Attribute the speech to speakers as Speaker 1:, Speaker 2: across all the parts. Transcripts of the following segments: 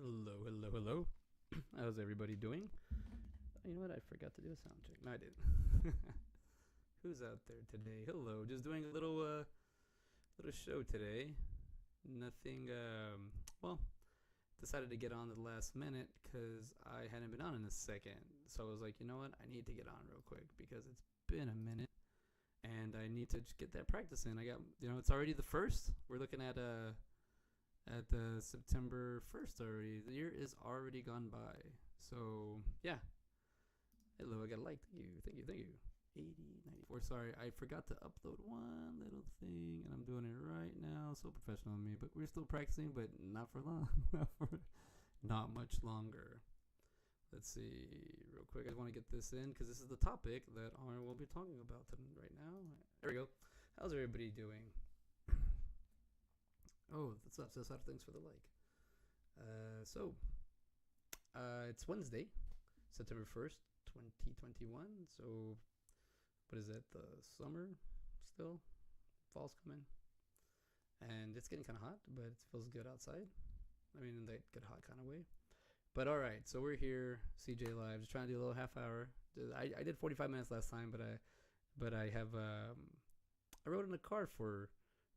Speaker 1: Hello, hello, hello. How's everybody doing? You know what? I forgot to do a sound check. No, I didn't. Who's out there today? Hello. Just doing a little show today. Nothing. Well, decided to get on at the last minute because I hadn't been on in a second. So I was like, you know what? I need to get on real quick because it's been a minute, and I need to just get that practice in. I got, it's already the first. We're looking at the September 1st already. The year is already gone by. So, yeah. Hello, I got a like. Thank you. 80, 94. Sorry, I forgot to upload one little thing, and I'm doing it right now. So professional of me, but we're still practicing, but not for long. Not much longer. Let's see, real quick. I just want to get this in because this is the topic that I will be talking about right now. There we go. How's everybody doing? Oh, that's up. That's thanks for the like. It's Wednesday, September 1st, 2021. So, what is it? The summer still? Fall's coming. And it's getting kind of hot, but it feels good outside. I mean, in that good hot kind of way. But all right, so we're here, CJ Live, just trying to do a little half hour. I did 45 minutes last time, but I have I rode in a car for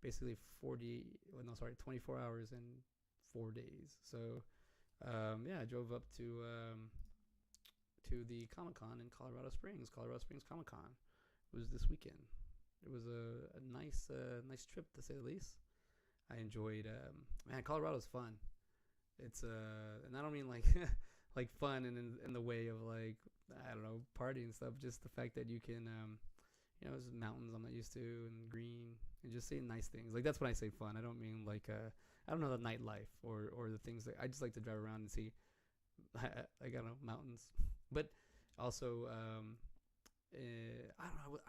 Speaker 1: basically 24 hours and 4 days. So I drove up to the Comic-Con in Colorado Springs Comic-Con. It was this weekend. It was a nice trip, to say the least. I enjoyed man, Colorado's fun. It's and I don't mean like like fun in the way of like, I don't know, party and stuff, just the fact that you can there's mountains I'm not used to, and green, and just seeing nice things. Like, that's when I say fun. I don't mean like I don't know, the nightlife or the things that I just like to drive around and see. I don't know, mountains, but also I don't know.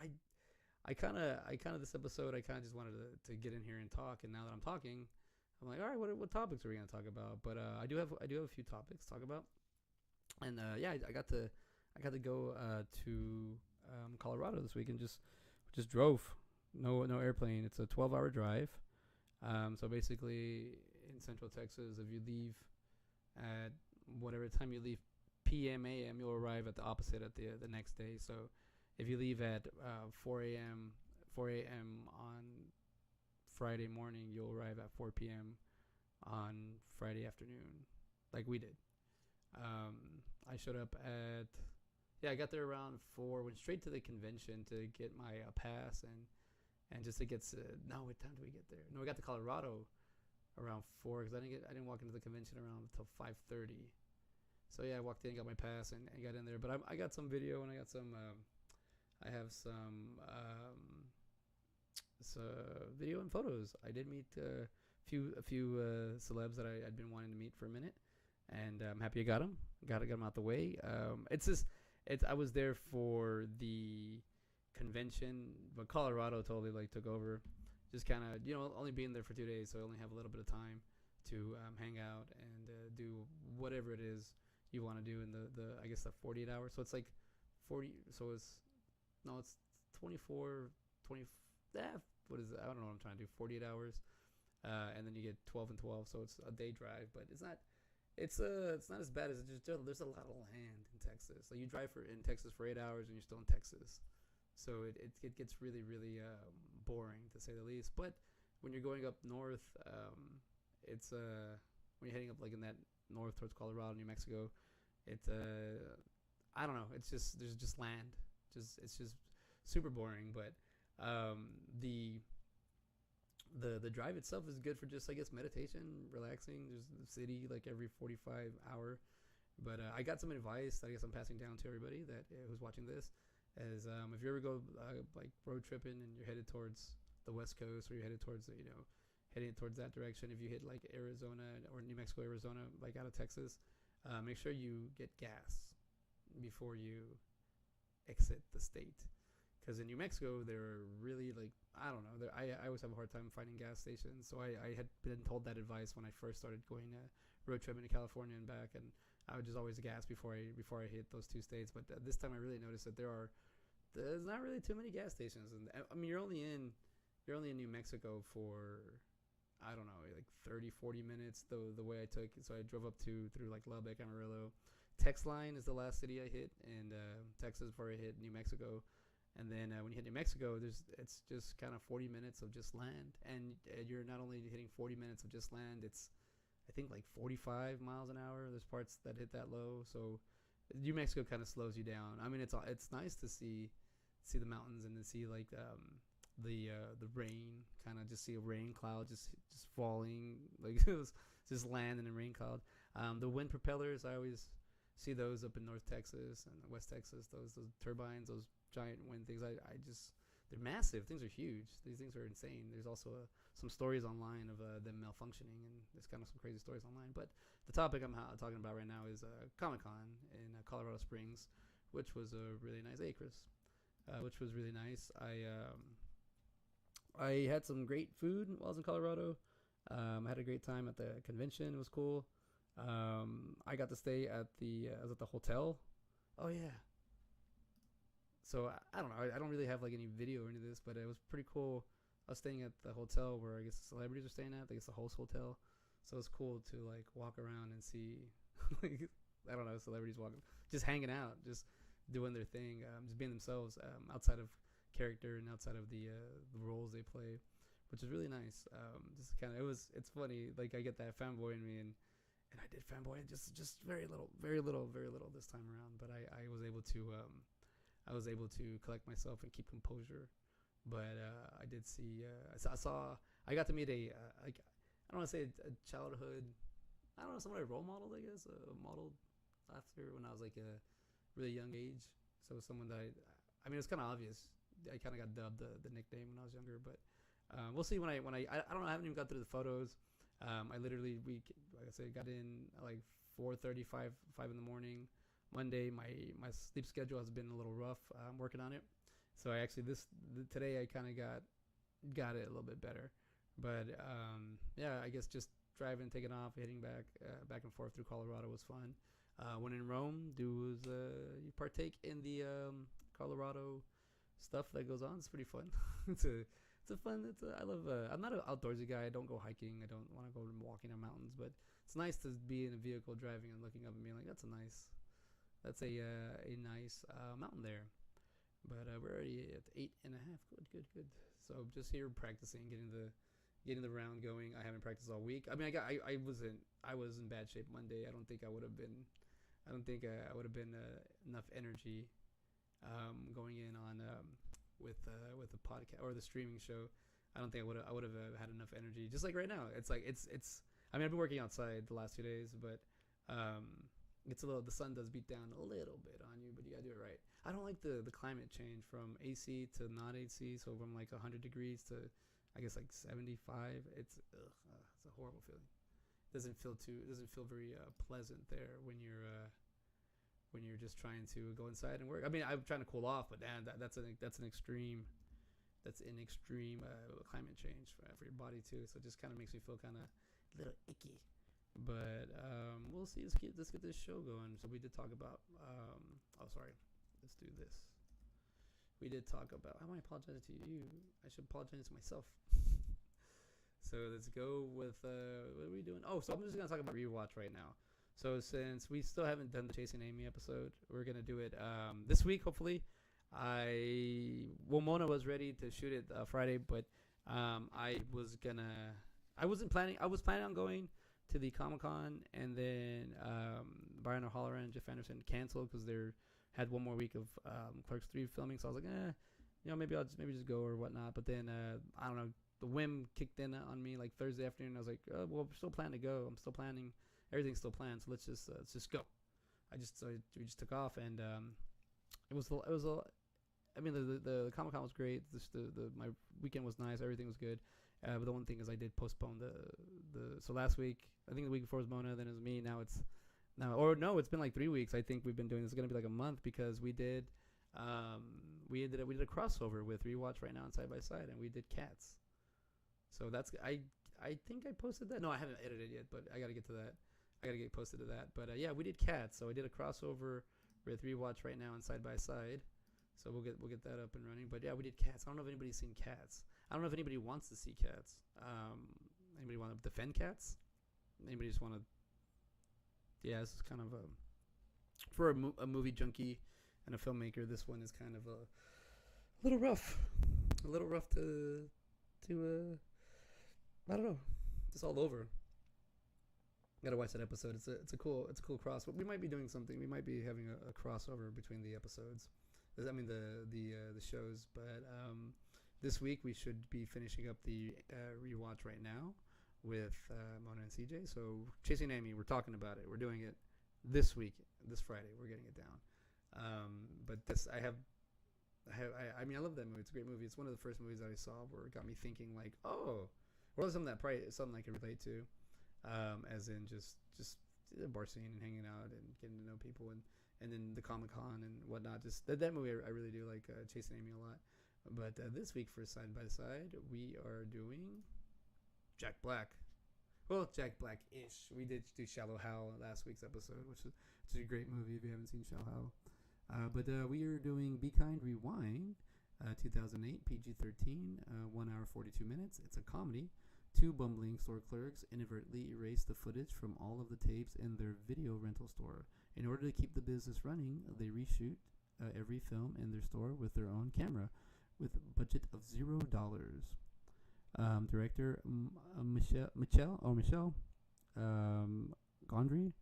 Speaker 1: I kind of this episode, I kind of just wanted to get in here and talk. And now that I'm talking, I'm like, all right, what topics are we gonna talk about? But I do have a few topics to talk about. And I got to go to Colorado this week and just drove. No airplane. It's a 12-hour drive. So basically, in Central Texas, if you leave at whatever time you leave, PM AM, you'll arrive at the opposite at the next day. So if you leave at 4 a.m. on Friday morning, you'll arrive at 4 p.m. on Friday afternoon, like we did. I showed up I got there around 4. Went straight to the convention to get my pass and just to get no. What time did we get there? No, we got to Colorado around 4 because I didn't walk into the convention around until 5:30. So yeah, I walked in, got my pass, and got in there. But I got some video, and I got some. I have some video and photos. I did meet a few celebs that I'd been wanting to meet for a minute, and I'm happy I got them. Got them out the way. I was there for the convention, but Colorado totally like took over. Just kind of, only being there for 2 days, so I only have a little bit of time to hang out and do whatever it is you want to do in the I guess the 48 hours. So it's like 40. So it's 24, 20. What is it? I don't know what I'm trying to do. 48 hours, and then you get 12 and 12. So it's a day drive, but it's not. It's not as bad as it just. There's a lot of land in Texas. Like, you drive in Texas for 8 hours and you're still in Texas, so it gets really, really boring, to say the least. But when you're going up north, it's when you're heading up like in that north towards Colorado, New Mexico, it's I don't know. It's just, there's just land. It's just super boring. But the drive itself is good for just, I guess, meditation, relaxing. There's the city like every 45 hour. But I got some advice that I guess I'm passing down to everybody that who's watching this. As if you ever go like road tripping and you're headed towards the West Coast, or you're headed towards heading towards that direction, if you hit like Arizona or New Mexico, Arizona, like out of Texas, make sure you get gas before you exit the state. Because in New Mexico, they're really like, I don't know. I always have a hard time finding gas stations. So I had been told that advice when I first started going road tripping to California and back, and I would just always gas before I hit those 2 states. But this time I really noticed that there's not really too many gas stations, and I mean you're only in New Mexico for I don't know, like 30, 40 minutes the way I took. So I drove up through like Lubbock, Amarillo. Tex Line is the last city I hit, and Texas before I hit New Mexico. And then when you hit New Mexico, it's just kind of 40 minutes of just land, and you're not only hitting 40 minutes of just land. It's I think like 45 miles an hour. There's parts that hit that low, so New Mexico kind of slows you down. I mean, it's nice to see the mountains and to see like the rain, kind of just see a rain cloud just falling, like it was just land and a rain cloud. The wind propellers, I always see those up in North Texas and West Texas. Those turbines, those giant wind things. I just they're massive. Things are huge. These things are insane. There's also some stories online of them malfunctioning, and there's kind of some crazy stories online. But the topic I'm talking about right now is Comic-Con in Colorado Springs, which was a really nice acres, which was really nice. I had some great food while I was in Colorado. I had a great time at the convention. It was cool. I got to stay at I was at the hotel. Oh yeah. So I don't know. I don't really have like any video or any of this, but it was pretty cool. I was staying at the hotel where I guess the celebrities are staying at. I guess the host hotel. So it's cool to like walk around and see, like I don't know, celebrities walking, just hanging out, just doing their thing, just being themselves, outside of character and outside of the roles they play, which is really nice. Just kind of it's funny. Like I get that fanboy in me, and I did fanboy just very little this time around. But I was able to collect myself and keep composure. But I did see I got to meet a like I don't want to say a childhood, I don't know, someone I role modeled, I guess, modeled after when I was like a really young age. So someone that I mean, it's kind of obvious. I kind of got dubbed the nickname when I was younger, but we'll see when I don't know. I haven't even got through the photos. I literally like I said, got in at like 4:30, 5 in the morning. Monday, my sleep schedule has been a little rough. I'm working on it. So I actually today I kind of got it a little bit better. But yeah, I guess just driving, taking off, heading back and forth through Colorado was fun. When in Rome, you partake in the Colorado stuff that goes on. It's pretty fun. I love. I'm not an outdoorsy guy. I don't go hiking. I don't want to go walking on mountains. But it's nice to be in a vehicle driving and looking up and being like, that's a nice mountain there. But we're already at 8.5. Good. So just here practicing, getting the round going. I haven't practiced all week. I mean, I was in bad shape Monday. I don't think I would have been enough energy going in on with the podcast or the streaming show. I don't think I would have had enough energy. Just like right now, it's like it's. I mean, I've been working outside the last 2 days, but it's a little. The sun does beat down a little bit on you, but you gotta do it right. I don't like the climate change from AC to not AC. So from like 100 degrees to I guess like 75. It's a horrible feeling. It doesn't feel very pleasant there when you're just trying to go inside and work. I mean, I'm trying to cool off, but man, that's an extreme climate change for your body too. So it just kind of makes me feel kind of a little icky. But we'll see. Let's get this show going. So we did talk about. Let's do this. We did talk about. I want to apologize to you. I should apologize to myself. So let's go with what are we doing? Oh, so I'm just gonna talk about Rewatch right now. So since we still haven't done the Chasing Amy episode, we're gonna do it this week. Hopefully, Mona was ready to shoot it Friday, but I was planning on going to the Comic-Con, and then Brian O'Halloran and Jeff Anderson canceled because they had one more week of Clerks 3 filming. So I was like, maybe I'll just go or whatnot. But then I don't know, the whim kicked in on me like Thursday afternoon. I was like, well, we're still planning to go. I'm still planning. Everything's still planned. So let's just go. We just took off, and it was I mean, the Comic-Con was great. My weekend was nice. Everything was good. But the one thing is I did postpone so last week, I think the week before was Mona, then it was me. It's been like 3 weeks. I think we've been doing this. It's going to be like a month because we did a crossover with Rewatch right now and Side by Side, and we did Cats. So that's, I think I posted that. No, I haven't edited it yet, but I got to get to that. I got to get posted to that. But yeah, we did Cats. So I did a crossover with Rewatch right now and Side by Side. So we'll get that up and running. But yeah, we did Cats. I don't know if anybody's seen Cats. I don't know if anybody wants to see Cats. Anybody want to defend cats? Anybody just want to? Yeah, this is kind of a for a movie junkie and a filmmaker. This one is kind of a little rough, to I don't know, just all over. Gotta watch that episode. It's a cool cross. We might be doing something. We might be having a crossover between the episodes. I mean the shows. But this week we should be finishing up the rewatch right now with Mona and CJ. So Chasing Amy, we're talking about it. We're doing it this week, this Friday. We're getting it down. But this I mean I love that movie. It's a great movie. It's one of the first movies that I saw where it got me thinking like, oh, well, something I can relate to. As in just the bar scene and hanging out and getting to know people and then the Comic-Con and whatnot. Just that movie I really do like Chasing Amy a lot. But this week for Side by Side we are doing Jack Black. Well, Jack Black-ish. We did do Shallow Hal last week's episode, which is a great movie if you haven't seen Shallow Hal. But we are doing Be Kind, Rewind, 2008, PG-13, 1 hour 42 minutes. It's a comedy. Two bumbling store clerks inadvertently erase the footage from all of the tapes in their video rental store. In order to keep the business running, they reshoot every film in their store with their own camera, with a budget of $0. Director Michelle Gondry,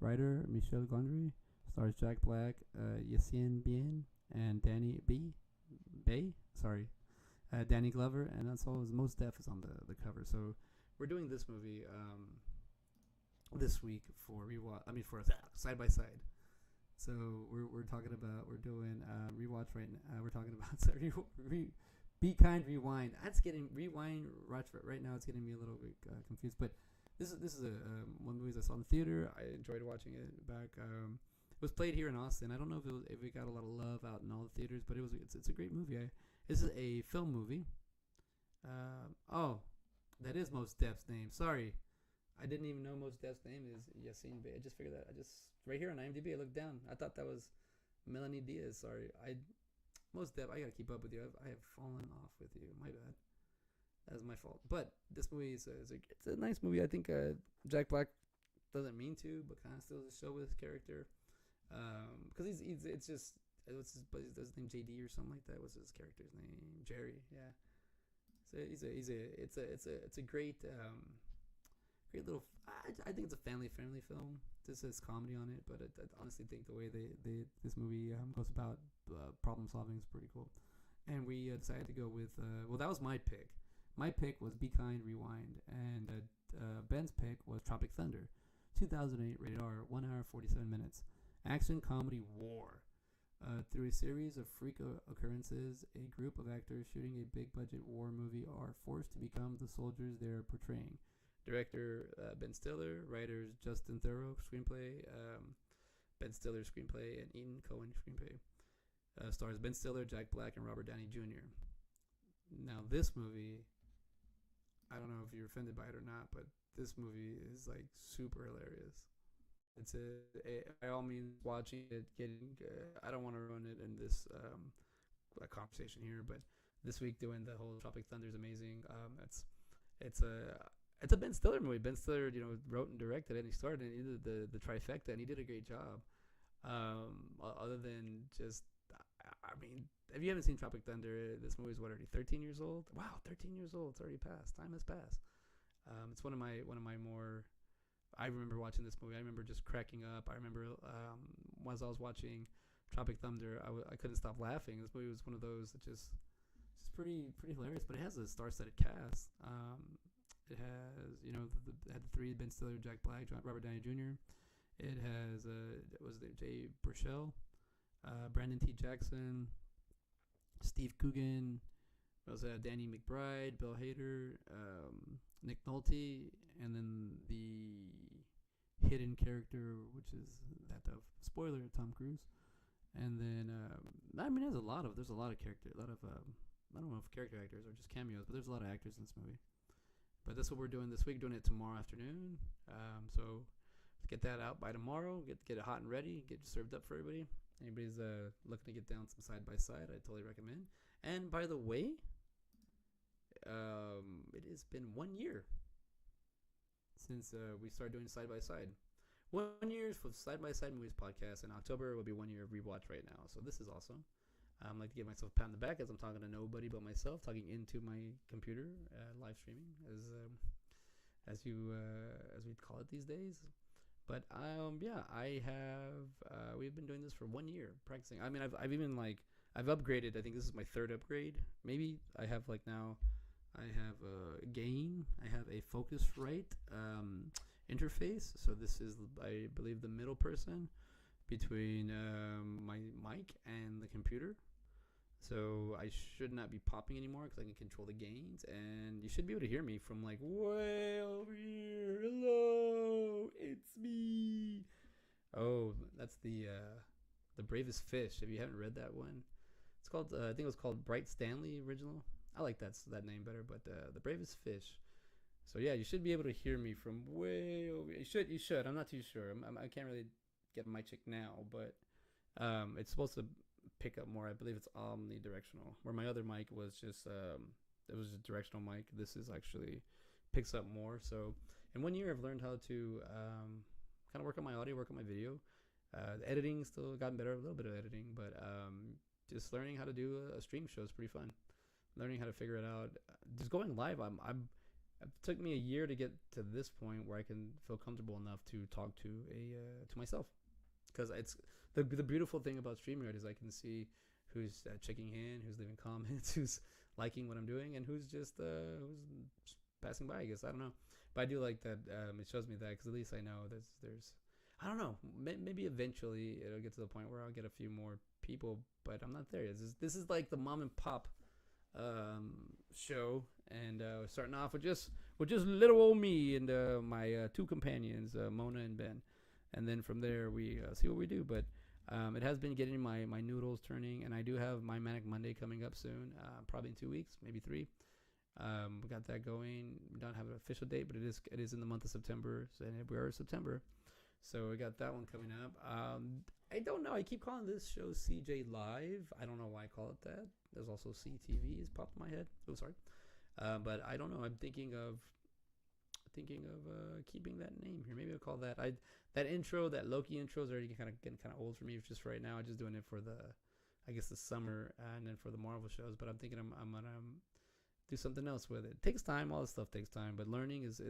Speaker 1: writer Michelle Gondry, stars Jack Black, Yassine Bien, and Danny Bay. Danny Glover, and that's all. Mos Def is on the cover. So we're doing this movie this week for rewatch. I mean for Side by Side. So we're talking about doing rewatch right now. We're talking about Be Kind, Rewind. That's getting rewind right now. It's getting me a little bit confused. But this is one of the movies I saw in the theater. I enjoyed watching it back. It was played here in Austin. I don't know if it got a lot of love out in all the theaters, but it's a great movie. This is a film movie. That is Mos Def's name. Sorry, I didn't even know Mos Def's name is Yassine Bey. I just figured that. Right here on IMDb, I looked down. I thought that was Melanie Diaz. Sorry, Mos Def. I gotta keep up with you. I have fallen off with you. My bad. That's my fault. But this movie it's a nice movie. I think Jack Black doesn't mean to, but kind of steals the show with his character. Because it's just. What's his name? JD or something like that. What's his character's name? Jerry. Yeah. So it's a great little. I think it's a family friendly film. This has comedy on it, but I honestly think the way this movie goes about problem solving is pretty cool. And we decided to go with that was my pick. My pick was Be Kind, Rewind, and Ben's pick was Tropic Thunder, 2008, rated R, 1 hour 47 minutes, action comedy war. Through a series of freak occurrences, a group of actors shooting a big-budget war movie are forced to become the soldiers they're portraying. Director Ben Stiller, writers Justin Theroux, screenplay Ben Stiller, screenplay, and Ian Cohen, screenplay. Stars Ben Stiller, Jack Black, and Robert Downey Jr. Now, this movie, I don't know if you're offended by it or not, but this movie is like super hilarious. It's by all means watching it, I don't want to ruin it in this conversation here, but this week doing the whole Tropic Thunder is amazing. It's a Ben Stiller movie. Ben Stiller, wrote and directed it, and he started it. He did the trifecta, and he did a great job. Other than just, I mean, if you haven't seen Tropic Thunder, this movie is already 13 years old. Wow, 13 years old. It's already passed. Time has passed. It's one of my more. I remember watching this movie. I remember just cracking up. I remember as I was watching Tropic Thunder, I couldn't stop laughing. This movie was one of those that just pretty hilarious. But it has a star-studded cast. It has it had the three: Ben Stiller, Jack Black, Robert Downey Jr. It has Jay Baruchel, Brandon T. Jackson, Steve Coogan. It was Danny McBride, Bill Hader, Nick Nolte, and then the hidden character, which is that of spoiler, Tom Cruise. And then there's a lot of character, I don't know if character actors or just cameos, but there's a lot of actors in this movie. But that's what we're doing this week. Doing it tomorrow afternoon. So let's get that out by tomorrow. Get it hot and ready. Get it served up for everybody. Anybody's looking to get down some side by side, I totally recommend. And by the way, it has been 1 year since we started doing side by side. 1 year for side by side movies podcast. In October will be 1 year of Rewatch right now. So this is awesome. I like to give myself a pat on the back as I'm talking to nobody but myself, talking into my computer, live streaming as we'd call it these days. But yeah, I have we've been doing this for 1 year practicing. I mean, I've even like I've upgraded. I think this is my third upgrade. Maybe I have like now I have a gain. I have a Focusrite interface. So this is, I believe, the middle person between my mic and the computer. So I should not be popping anymore because I can control the gains, and you should be able to hear me from like way over here. Hello, it's me. Oh, that's the Bravest Fish. If you haven't read that one, it's called I think it was called Bright Stanley original. I like that name better, but the Bravest Fish. So yeah, you should be able to hear me from way over. You should. I'm not too sure. I can't really get my check now, but it's supposed to pick up more. I believe it's omnidirectional. Where my other mic was just it was a directional mic. This is actually picks up more. So in 1 year, I've learned how to kind of work on my audio, work on my video. The editing still gotten better, a little bit of editing, but just learning how to do a stream show is pretty fun. Learning how to figure it out. Just going live, it took me a year to get to this point where I can feel comfortable enough to talk to to myself, because it's the beautiful thing about StreamYard is I can see who's checking in, who's leaving comments, who's liking what I'm doing, and who's just passing by. I guess I don't know, but I do like that. It shows me that because at least I know there's I don't know. Maybe eventually it'll get to the point where I'll get a few more people, but I'm not there yet. This is like the mom and pop show, and starting off with just little old me and my two companions, Mona and Ben, and then from there we see what we do. But it has been getting my noodles turning, and I do have my Manic Monday coming up soon, probably in 2 weeks, maybe 3. We got that going. We don't have an official date, but it is in the month of September, and we are September, so we got that one coming up. I don't know. I keep calling this show CJ Live. I don't know why I call it that. There's also CTV has popped in my head. Oh, sorry. But I don't know. I'm thinking of keeping that name here. Maybe I'll call that that intro, that Loki intro is already getting kind of old for me. It's just right now. I'm just doing it for the summer and then for the Marvel shows. But I'm thinking I'm gonna do something else with it. It takes time. All this stuff takes time. But learning is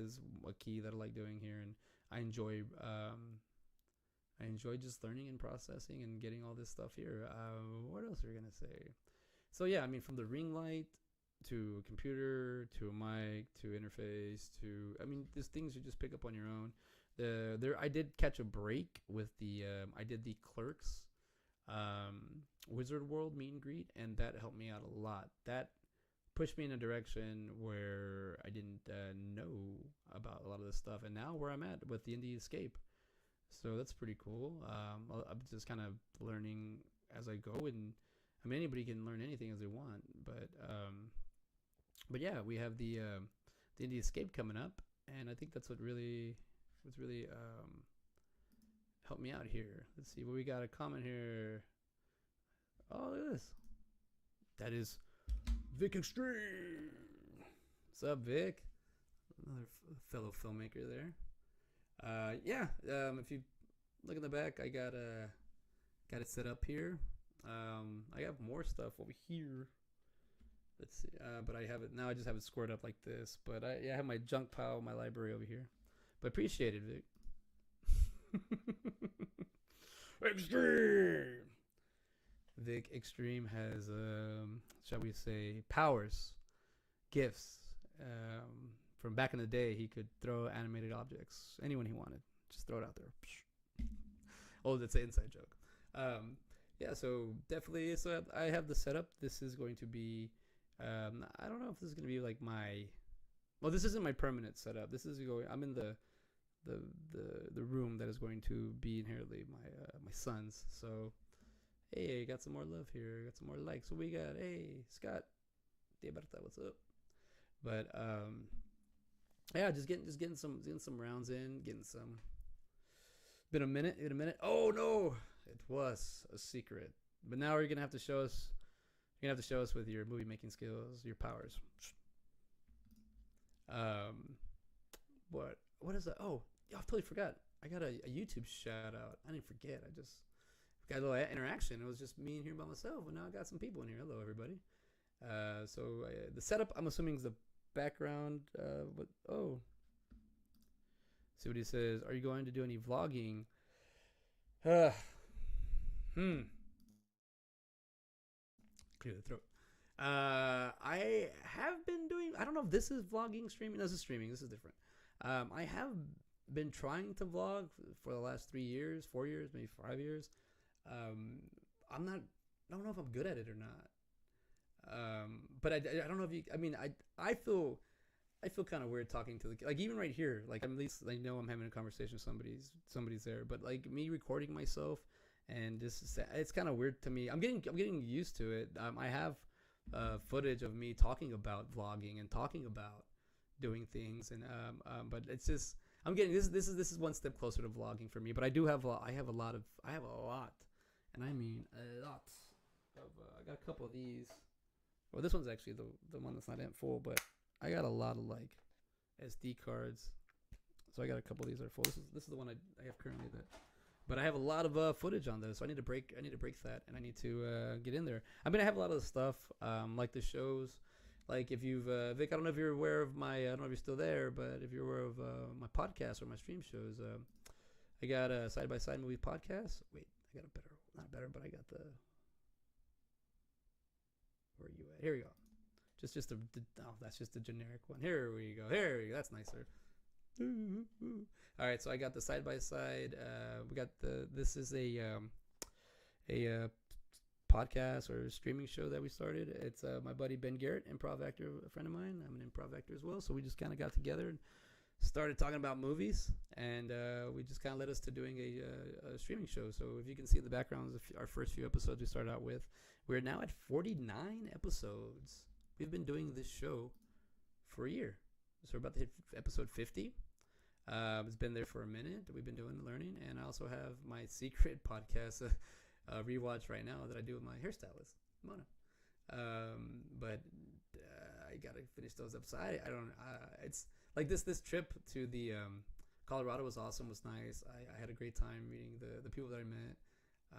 Speaker 1: a key that I like doing here, and I enjoy just learning and processing and getting all this stuff here. What else are we gonna say? So yeah, I mean, from the ring light to a computer to a mic to interface to, I mean, there's things you just pick up on your own. I did catch a break with I did the Clerks Wizard World meet and greet, and that helped me out a lot. That pushed me in a direction where I didn't know about a lot of this stuff, and now where I'm at with the Indie Escape. So that's pretty cool. I'm just kind of learning as I go, and I mean, anybody can learn anything as they want, but yeah, we have the Indie Escape coming up, and I think that's what's really helped me out here. Let's see what we got. A comment here. Oh, look at this. That is Vic Extreme. What's up, Vic? Another fellow filmmaker there. Yeah. If you look in the back, I got it set up here. I have more stuff over here. Let's see. But I have it now. I just have it squared up like this. But I have my junk pile, my library over here. But appreciate it, Vic. Extreme. Vic Extreme has, shall we say, powers, gifts. From back in the day, he could throw animated objects, anyone he wanted. Just throw it out there. Oh, that's an inside joke. Yeah, so definitely. So I have the setup. This is going to be. I don't know if this is going to be like my. Well, this isn't my permanent setup. This is going. I'm in the room that is going to be inherently my son's. So, hey, got some more love here. Got some more likes. So we got. Hey, Scott. What's up? But yeah, just getting some rounds in. Getting some. Been a minute. Oh no. It was a secret, but now you're gonna have to show us. You're gonna have to show us with your movie making skills, your powers. What what is that? Oh, yeah, I totally forgot. I got a YouTube shout out. I didn't forget. I just got a little interaction. It was just me in here by myself, and now I got some people in here. Hello, everybody. The setup, I'm assuming, is the background. What? Oh, see what he says. Are you going to do any vlogging? Uh, hmm. Clear the throat. I have been doing. I don't know if this is vlogging, streaming. This is streaming. This is different. I have been trying to vlog for the last 3 years, 4 years, maybe 5 years. I'm not. I don't know if I'm good at it or not. But I don't know if you. I mean, I feel kind of weird talking to like even right here. Like at least I know I'm having a conversation with somebody's there. But like me recording myself and just it's kind of weird to me. I'm getting used to it. I have footage of me talking about vlogging and talking about doing things and but it's just I'm getting this is one step closer to vlogging for me. But I do have I have a lot, and I mean a lot of I got a couple of these. Well, this one's actually the one that's not in full, but I got a lot of like SD cards. So I got a couple of these that are full. This is the one I have currently but I have a lot of footage on those, so I need to break that, and I need to get in there. I mean, I have a lot of the stuff, like the shows. Like if you've Vic, I don't know if you're aware of my, I don't know if you're still there, but if you're aware of my podcast or my stream shows, I got a side by side movie podcast. Wait, I got a better, not better, but I got the. Where are you at? Here we go. Just oh, that's just a generic one. Here we go. That's nicer. All right, so I got the side by side. We got this is a podcast or streaming show that we started. It's my buddy Ben Garrett, improv actor, a friend of mine. I'm an improv actor as well, so we just kind of got together and started talking about movies, and we just kind of led us to doing a streaming show. So if you can see in the background, our first few episodes we started out with. We're now at 49 episodes. We've been doing this show for a year. So we're about to hit episode 50. It's been there for a minute. We've been doing learning, and I also have my secret podcast, Rewatch, right now that I do with my hairstylist, Mona. But I gotta finish those up. So I don't. It's like this trip to the Colorado was awesome. Was nice. I had a great time meeting the people that I met.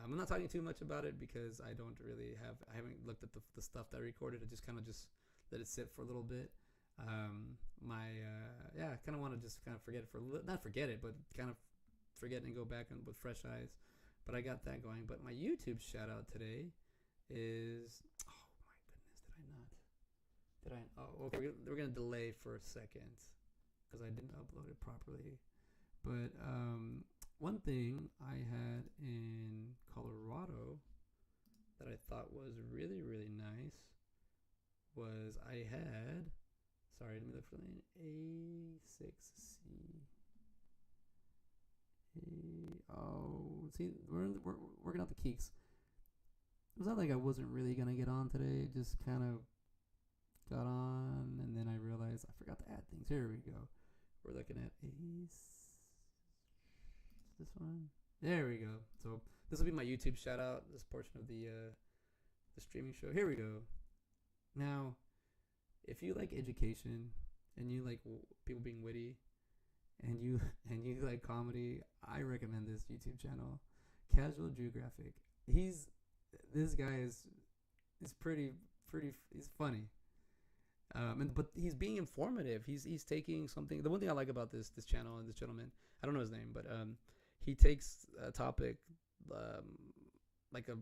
Speaker 1: I'm not talking too much about it because I don't really have. I haven't looked at the stuff that I recorded. I just kind of just let it sit for a little bit. I kind of want to just kind of forget it not forget it, but kind of forget and go back and with fresh eyes. But I got that going. But my YouTube shout out today is, oh my goodness, did I? Oh, okay. We're gonna delay for a second because I didn't upload it properly. But one thing I had in Colorado that I thought was really, really nice was I had. Sorry, let me look for the name. A6C. See, we're working out the kinks. It was not like I wasn't really gonna get on today. Just kind of got on, and then I realized I forgot to add things. Here we go. We're looking at this one. There we go. So this will be my YouTube shout out. This portion of the streaming show. Here we go. Now, if you like education and you like people being witty, and you like comedy, I recommend this YouTube channel, Casual Geographic. This guy is pretty he's funny, but he's being informative. He's taking something. The one thing I like about this channel and this gentleman, I don't know his name, but he takes a topic, like a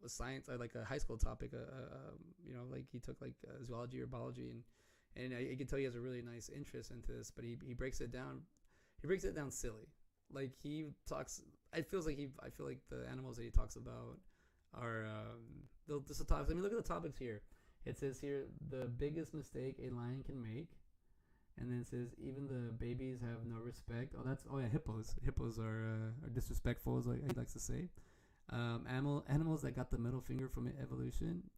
Speaker 1: science, like a high school topic, like he took like zoology or biology, and I can tell he has a really nice interest into this, but he breaks it down. He breaks it down silly. Like he talks, I feel like the animals that he talks about are just the topics. I mean, look at the topics here. It says here the biggest mistake a lion can make, and then it says even the babies have no respect. Hippos. Hippos are disrespectful, as he likes to say. Animals that got the middle finger from evolution.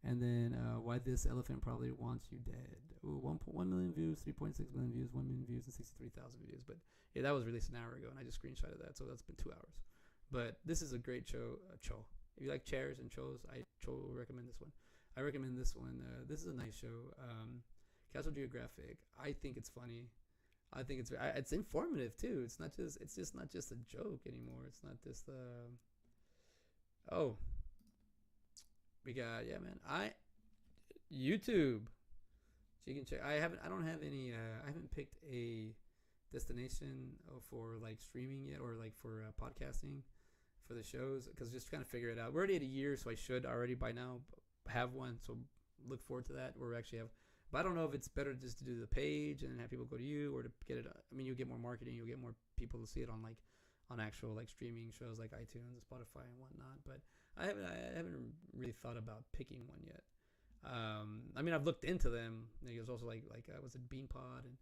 Speaker 1: And then why this elephant probably wants you dead. Ooh, 1 million views, 3.6 million views, 1 million views, and 63,000 views. But yeah, that was released an hour ago, and I just screenshotted that, so that's been 2 hours. But this is a great show. If you like chairs and shows, I recommend this one. I recommend this one. This is a nice show. Casual Geographic. I think it's funny. I think it's informative too. It's just not just a joke anymore. It's not just oh, we got, yeah, man. YouTube. So you can check. I don't have any. I haven't picked a destination for like streaming yet, or like for podcasting for the shows, because just trying to figure it out. We're already at a year, so I should already by now have one. So look forward to that. Where we actually have. But I don't know if it's better just to do the page and have people go to you, or to get it. I mean, you'll get more marketing. You'll get more people to see it on actual like streaming shows like iTunes and Spotify and whatnot. But I haven't really thought about picking one yet. I mean, I've looked into them. There's also like was it Beanpod, and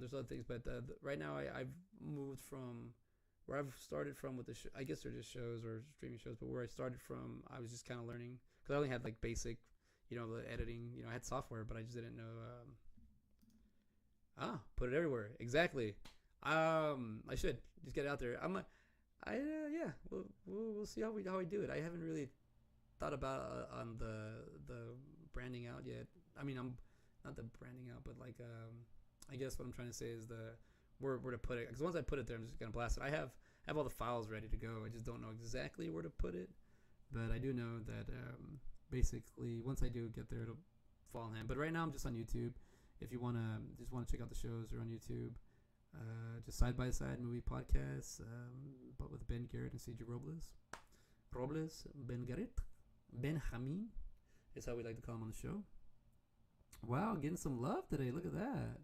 Speaker 1: there's other things. But right now, I've moved from where I've started from with the I guess they're just shows or streaming shows. But where I started from, I was just kind of learning, because I only had like basic, the editing. I had software, but I just didn't know. Put it everywhere. Exactly. I should just get it out there. Yeah. We'll see how I do it. I haven't really thought about on the branding out yet. I mean, I'm not the branding out, but like I guess what I'm trying to say is where to put it. Because once I put it there, I'm just gonna blast it. I have all the files ready to go. I just don't know exactly where to put it, but I do know that basically once I do get there, it'll fall in hand. But right now I'm just on YouTube. If you wanna check out the shows, they're on YouTube. Just side by side movie podcasts, but with Ben Garrett and CJ Robles, Ben Garrett, Benjamin is how we like to call him on the show. Wow, getting some love today. Look at that.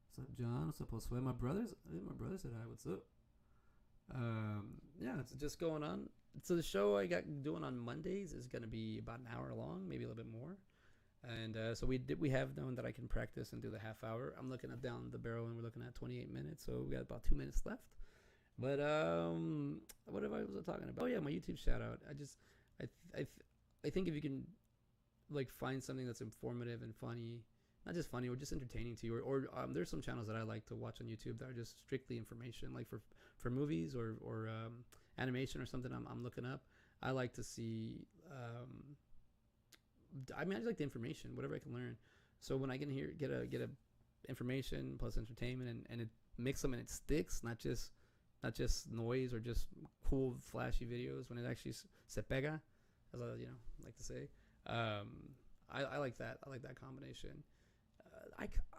Speaker 1: What's up, John? What's up, Josue? My brother said hi. What's up? Yeah, it's just going on. So the show I got doing on Mondays is going to be about an hour long, maybe a little bit more. And so we have known that I can practice and do the half hour. I'm looking at down the barrel, and we're looking at 28 minutes. So we got about 2 minutes left. But what was I talking about? Oh yeah, my YouTube shout out. I think if you can like find something that's informative and funny, not just funny or just entertaining to you, or there's some channels that I like to watch on YouTube that are just strictly information, like for movies or animation or something I'm looking up. I like to see. I just like the information, whatever I can learn. So when I can get a information plus entertainment, and it mix them and it sticks, not just noise or just cool flashy videos. When it actually se pega, as I like to say, I like that. I like that combination.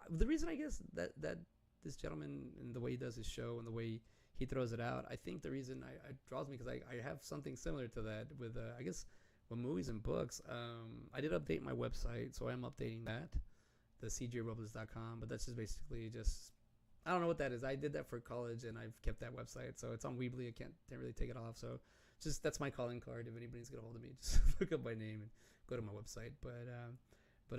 Speaker 1: The reason I guess that this gentleman and the way he does his show and the way he throws it out, I think the reason it draws me, because I have something similar to that with I guess with movies and books. I did update my website, so I'm updating that, the cjrobles.com, but that's just basically I don't know what that is. I did that for college, and I've kept that website, so it's on Weebly. I can't really take it off. So that's my calling card. If anybody's get a hold of me, just look up my name and go to my website. But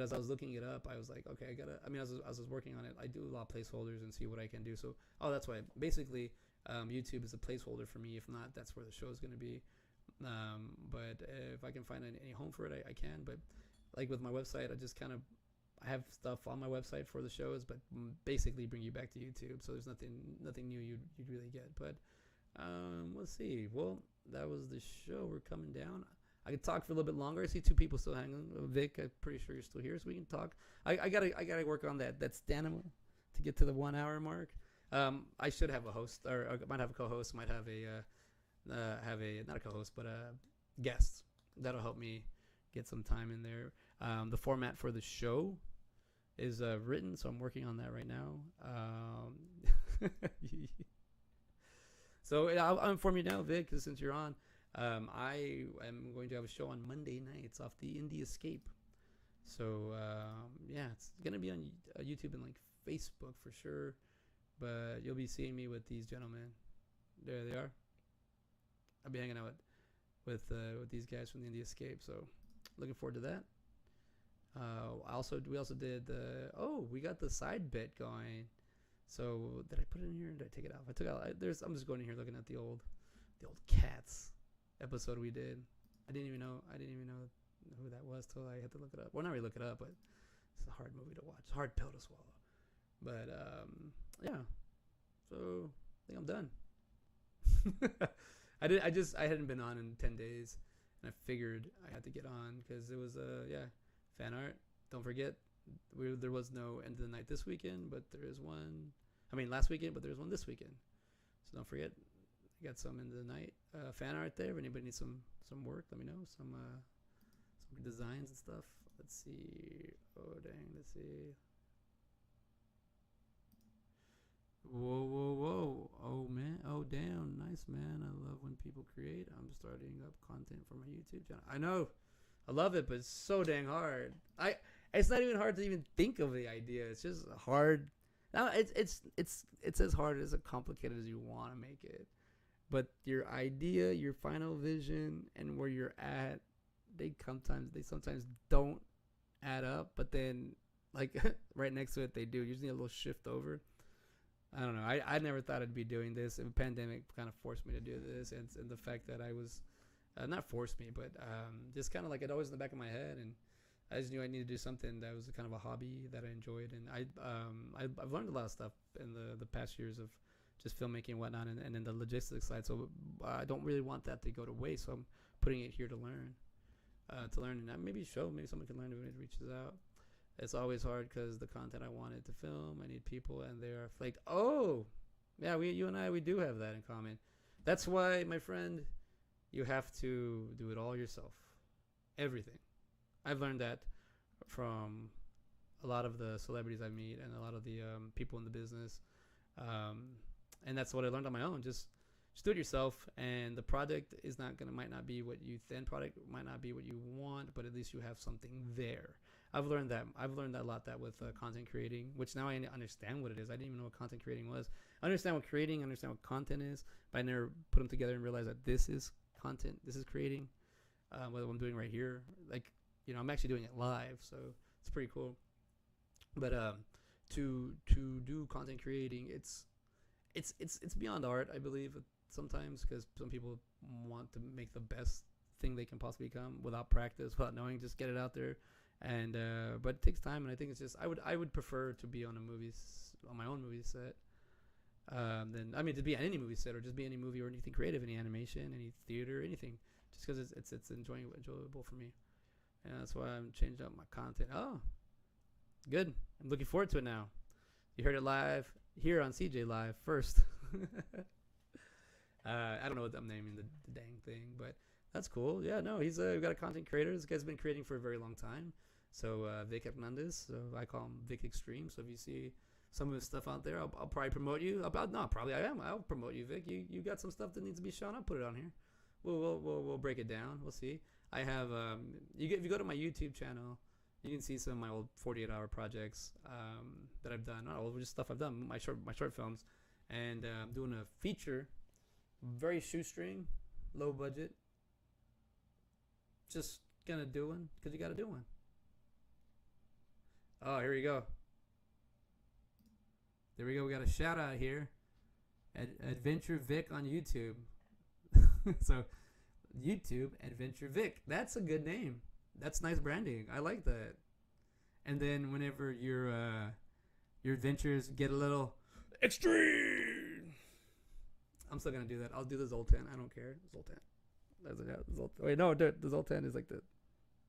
Speaker 1: as I was looking it up, I was like, okay, as I was working on it, I do a lot of placeholders and see what I can do. So that's why basically YouTube is a placeholder for me. If not, that's where the show is going to be. But if I can find any home for it, I can. But like with my website, I have stuff on my website for the shows, but basically bring you back to YouTube. So there's nothing new you'd really get. But let's see. Well, that was the show. We're coming down. I could talk for a little bit longer. I see two people still hanging. Vic, I'm pretty sure you're still here, so we can talk. I gotta work on that stamina to get to the 1 hour mark. I should have a host, or I might have a co-host. Might have a not a co-host, but a guest. That'll help me get some time in there. The format for the show is written, so I'm working on that right now. So I'll inform you now, Vic, because since you're on, I am going to have a show on Monday nights off the Indie Escape. So yeah, it's gonna be on YouTube and like Facebook for sure, but you'll be seeing me with these gentlemen. There they are. I'll be hanging out with these guys from the Indie Escape. So looking forward to that. We also did we got the side bit going. So did I put it in here or did I take it out? I took it out. I'm just going in here looking at the old Cats episode we did. I didn't even know who that was till I had to look it up. Well, not really look it up, but it's a hard movie to watch. It's a hard pill to swallow. But yeah. So I think I'm done. I hadn't been on in 10 days, and I figured I had to get on because it was fan art. Don't forget, there was no End of the Night this weekend, but there is one I mean, last weekend, but there's one this weekend. So don't forget, I got some in the night fan art there. If anybody needs some work, let me know. Some designs and stuff. Let's see. Oh dang, let's see. Whoa. Oh man. Oh damn, nice man. I love when people create. I'm starting up content for my YouTube channel. I know. I love it, but it's so dang hard. It's not even hard to even think of the idea. It's just hard. Now it's as hard as complicated as you want to make it. But your idea, your final vision, and where you're at, they sometimes don't add up. But then, like right next to it, they do. Usually a little shift over. I don't know. I never thought I'd be doing this. And the pandemic kind of forced me to do this, and the fact that I was not forced me, but just kind of like it always in the back of my head, and I just knew I needed to do something that was kind of a hobby that I enjoyed, and I've learned a lot of stuff in the past years of just filmmaking and whatnot, and then the logistics side. So I don't really want that to go to waste. So I'm putting it here to learn, and maybe someone can learn if it reaches out. It's always hard because the content I wanted to film, I need people, and they're like, oh, yeah, you and I, we do have that in common. That's why, my friend, you have to do it all yourself. Everything. I've learned that from a lot of the celebrities I meet and a lot of the people in the business. And that's what I learned on my own. Just do it yourself, and the product might not be what you the end product might not be what you want, but at least you have something there. I've learned that a lot with content creating, which now I understand what it is. I didn't even know what content creating was. I understand what creating, understand what content is, but I never put them together and realized that this is content, this is creating. What I'm doing right here, like, I'm actually doing it live, so it's pretty cool. But to do content creating, it's beyond art, I believe, sometimes, because some people want to make the best thing they can possibly become without practice, without knowing, just get it out there. And but it takes time, and I think it's just I would prefer to be on my own movie set than to be on any movie set, or just be any movie or anything creative, any animation, any theater, anything, just because it's enjoyable for me. And that's why I'm changing up my content. Oh, good. I'm looking forward to it now. You heard it live here on CJ Live first. I don't know what I'm naming the dang thing, but that's cool. Yeah, no, we've got a content creator. This guy's been creating for a very long time. So Vic Hernandez, so I call him Vic Extreme. So if you see some of his stuff out there, I'll probably promote you. I'll promote you, Vic. You got some stuff that needs to be shown. I'll put it on here. We'll break it down. We'll see. I have if you go to my YouTube channel, you can see some of my old 48-hour projects that I've done. Not old, just stuff I've done. My short films, and I'm doing a feature, very shoestring, low budget. Just gonna do one because you gotta do one. Oh, here we go. There we go. We got a shout out here. Adventure Vic on YouTube. So, YouTube Adventure Vic. That's a good name. That's nice branding. I like that. And then whenever your adventures get a little extreme, I'm still gonna do that. I'll do the Zoltan. I don't care. Zoltan. Wait, no, the Zoltan is like the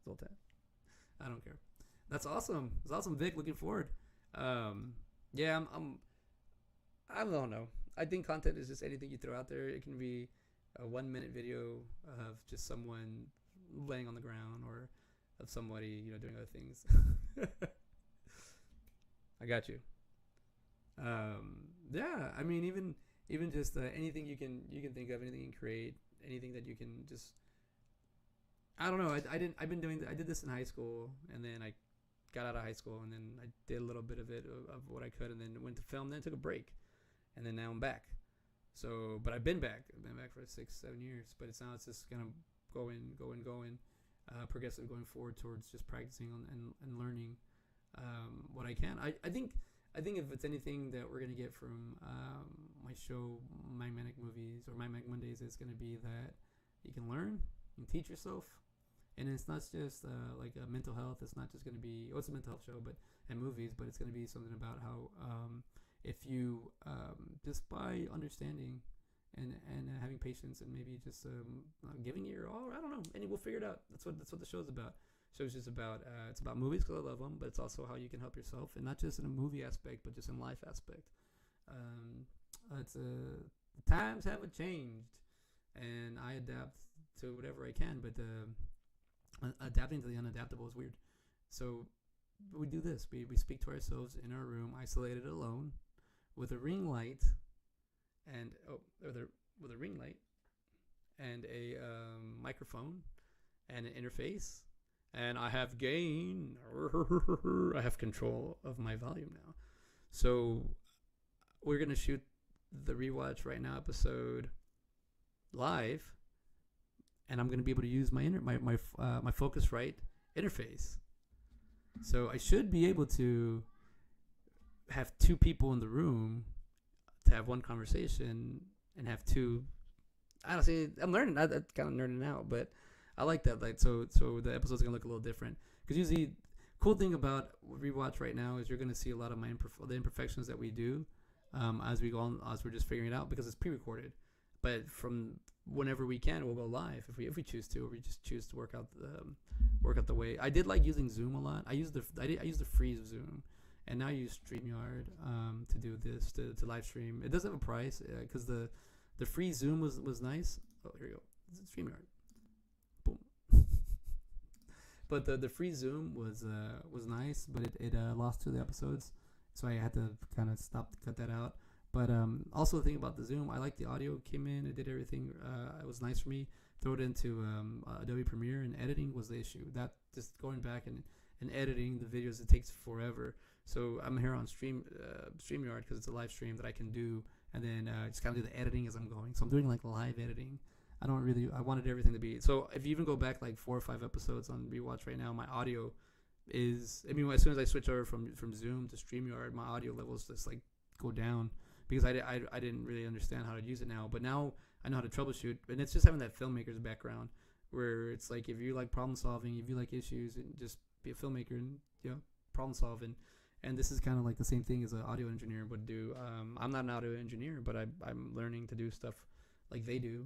Speaker 1: Zoltan. I don't care. That's awesome. It's awesome, Vic. Looking forward. Yeah, I don't know. I think content is just anything you throw out there. It can be a 1-minute video of just someone laying on the ground, or of somebody doing other things. I got you. Yeah, I mean, even just anything you can think of, anything you can create, anything that you can just, I don't know. I did this in high school, and then I got out of high school, and then I did a little bit of it of what I could, and then went to film, then took a break, and then now I'm back. So, but I've been back for 6-7 years, but it's just kind of going, progressive, going forward towards just practicing and learning what I can. I think if it's anything that we're gonna get from my show, My Manic Movies, or My Manic Mondays, it's gonna be that you can learn, you can teach yourself, and it's not just like a mental health. It's not just gonna be it's a mental health show, and movies, but it's gonna be something about how if you just by understanding and having patience, and maybe just giving it your all, I don't know, and we'll figure it out. That's what the show's about. Show's just about it's about movies because I love them, but it's also how you can help yourself, and not just in a movie aspect, but just in life aspect. It's the times haven't changed, and I adapt to whatever I can. But adapting to the unadaptable is weird. So we do this. We speak to ourselves in our room, isolated, alone, with a ring light, and with a ring light, and a microphone, and an interface, and I have gain. I have control of my volume now. So we're gonna shoot the Rewatch right now episode live, and I'm gonna be able to use my my Focusrite interface. So I should be able to have two people in the room to have one conversation and have two. I don't see. I'm learning. I'm kind of nerding out, but I like that. Like so the episode's gonna look a little different because usually, cool thing about Rewatch right now is you're gonna see a lot of the imperfections that we do as we go on, as we're just figuring it out because it's pre-recorded. But from whenever we can, we'll go live if we choose to, or we just choose to work out the way. I did like using Zoom a lot. I use the free Zoom, and now I use StreamYard to do this to live stream. It does have a price because the free Zoom was nice. Oh, here you go. StreamYard. Boom. But the free Zoom was nice, but it lost 2 of the episodes, so I had to kind of cut that out. But also the thing about the Zoom, I like the audio came in. It did everything. It was nice for me. Throw it into Adobe Premiere, and editing was the issue. That just going back and editing the videos, it takes forever. So I'm here on StreamYard because it's a live stream that I can do, and then just kind of do the editing as I'm going. So I'm doing like live editing. I wanted everything to be. So if you even go back like 4 or 5 episodes on Rewatch right now, my audio is, I mean, as soon as I switch over from Zoom to StreamYard, my audio levels just like go down because I didn't really understand how to use it now. But now I know how to troubleshoot, and it's just having that filmmaker's background where it's like if you like problem solving, if you like issues, and just be a filmmaker and problem solving. And this is kind of like the same thing as an audio engineer would do. I'm not an audio engineer, but I'm learning to do stuff like they do.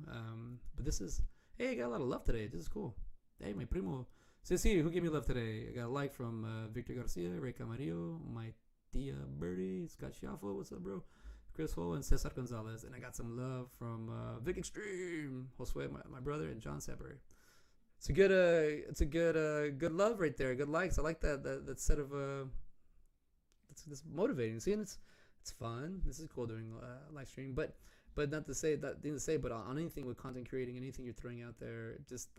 Speaker 1: But this is, hey, I got a lot of love today. This is cool. Hey, my primo. Ceci, who gave me love today? I got a like from Victor Garcia, Ray Camarillo, my tia Birdie, Scott Schiaffo, what's up, bro? Chris Ho, and Cesar Gonzalez. And I got some love from Vic Extreme, Josue, my brother, and John Sabri. It's a good love right there. Good likes. I like that set of it's motivating. See, and it's fun. This is cool doing live stream, but not to say that thing to say, but on anything with content creating, anything you're throwing out there, just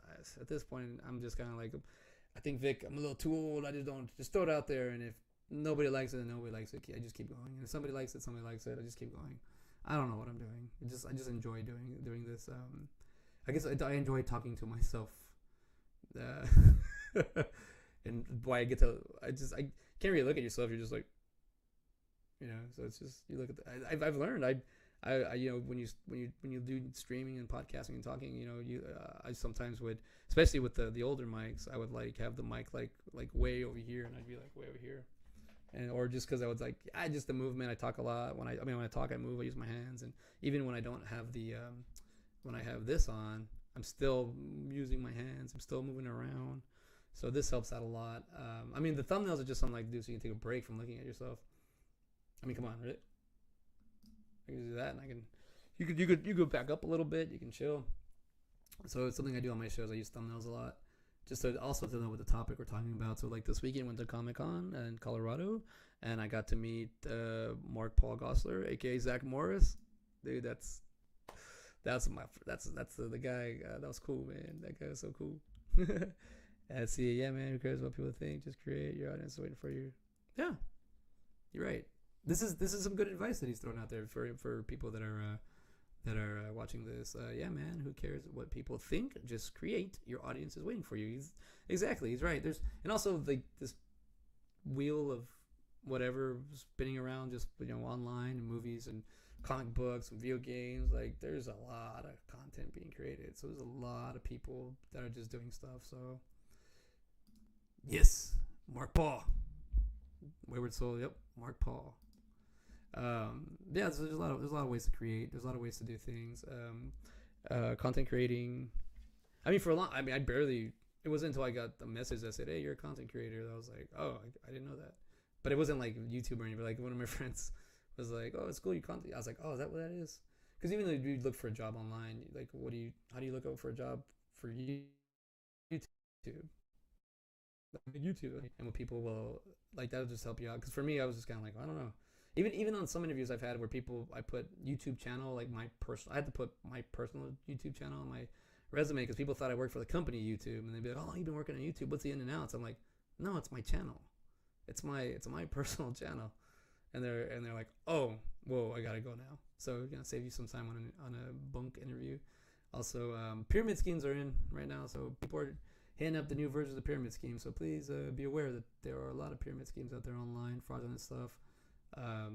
Speaker 1: at this point, I'm just kind of like, I think Vic, I'm a little too old. I just throw it out there, and if nobody likes it, then nobody likes it. I just keep going. And if somebody likes it, somebody likes it. I just keep going. I don't know what I'm doing. I just enjoy doing this. I guess I enjoy talking to myself. And why I can't really look at yourself. You're just like, so it's just, you look at I've learned I when you do streaming and podcasting and talking, I sometimes would, especially with the older mics, I would like have the mic like way over here, and I'd be like way over here, and or just because I was like, just the movement. I talk a lot when I talk, I move, I use my hands, and even when I don't have the when I have this on, I'm still using my hands, I'm still moving around, so this helps out a lot. I mean, the thumbnails are just something I can do so you can take a break from looking at yourself. I mean, come on, right? I can do that, and you could back up a little bit. You can chill. So it's something I do on my shows. I use thumbnails a lot, just to also to know what the topic we're talking about. So like this weekend, went to Comic-Con in Colorado, and I got to meet Mark Paul Gosselaar, aka Zach Morris. Dude, that's the guy. That was cool, man. That guy was so cool. And see, yeah, man. Who cares what people think? Just create. Your audience is waiting for you. Yeah, you're right. This is some good advice that he's thrown out there for people that are watching this. Yeah, man, who cares what people think? Just create. Your audience is waiting for you. He's right. And also like this wheel of whatever spinning around, just online and movies and comic books and video games. Like there's a lot of content being created. So there's a lot of people that are just doing stuff. So yes, Mark Paul, Wayward Soul. Yep, Mark Paul. Yeah, so there's a lot of ways to create. There's a lot of ways to do things. Content creating. I mean, it wasn't until I got the message that said, "Hey, you're a content creator," that I was like, "Oh, I didn't know that." But it wasn't like YouTube or anything. Like one of my friends was like, "Oh, it's cool. You content." I was like, "Oh, is that what that is?" Because even though you look for a job online, like, how do you look out for a job for YouTube? YouTube, and when people will like that'll just help you out. Because for me, I was just kind of like, I don't know. Even on some interviews I've had where people I put YouTube channel like my personal, I had to put my personal YouTube channel on my resume because people thought I worked for the company YouTube, and they'd be like, "Oh, you've been working on YouTube. What's the in and outs?" I'm like, "No, it's my channel. It's my personal channel." And they're like, "Oh, whoa, I gotta go now." So we're gonna save you some time on a bunk interview. Also, pyramid schemes are in right now, so people are hitting up the new version of the pyramid scheme. So please be aware that there are a lot of pyramid schemes out there online, fraudulent stuff. A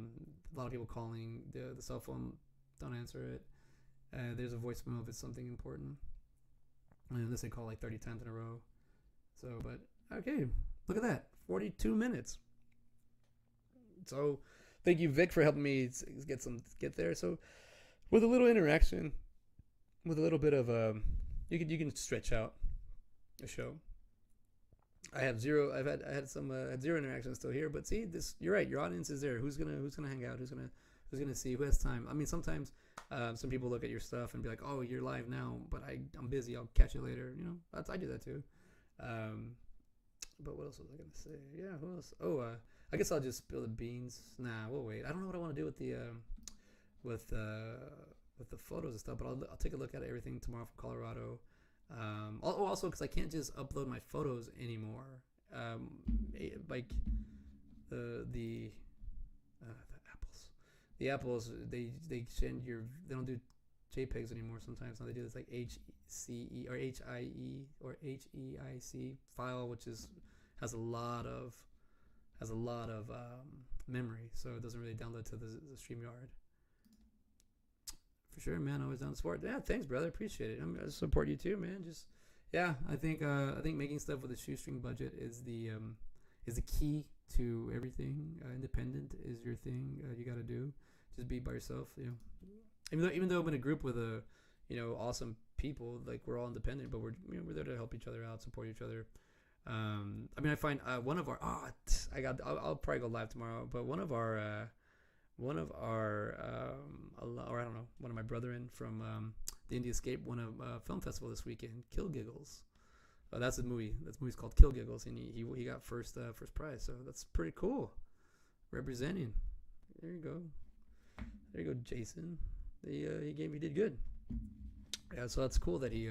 Speaker 1: lot of people calling the cell phone, don't answer it. There's a voicemail if it's something important, unless they call like 30 times in a row. So, but okay, look at that, 42 minutes. So, thank you, Vic, for helping me get there. So, with a little interaction, with a little bit of you can stretch out a show. I have zero. I had some zero interaction still here, but see this. You're right. Your audience is there. Who's gonna hang out? Who's gonna see? Who has time? I mean, sometimes some people look at your stuff and be like, "Oh, you're live now," but I'm busy. I'll catch you later. You know, I do that too. But what else was I gonna say? Yeah, who else? Oh, I guess I'll just spill the beans. Nah, we'll wait. I don't know what I want to do with with the photos and stuff, but I'll take a look at everything tomorrow from Colorado. Also, because I can't just upload my photos anymore. Like the apples, they send they don't do JPEGs anymore. Sometimes now they do this like HCE or HIE or HEIC file, which has a lot of memory, so it doesn't really download to the StreamYard. For sure, man. Always down to support. Yeah, thanks, brother. Appreciate it. I support you too, man. Just yeah, I think making stuff with a shoestring budget is the key to everything. Independent is your thing. You got to do. Just be by yourself. You know, even though I'm in a group with awesome people, like we're all independent, but we're there to help each other out, support each other. I mean, I find one of our I'll probably go live tomorrow, but one of our or I don't know, one of my brethren from the Indie Escape won a film festival this weekend, Kill Giggles. That's a movie. That movie's called Kill Giggles, and he got first prize. So that's pretty cool. Representing. There you go, Jason. He did good. Yeah, so that's cool that he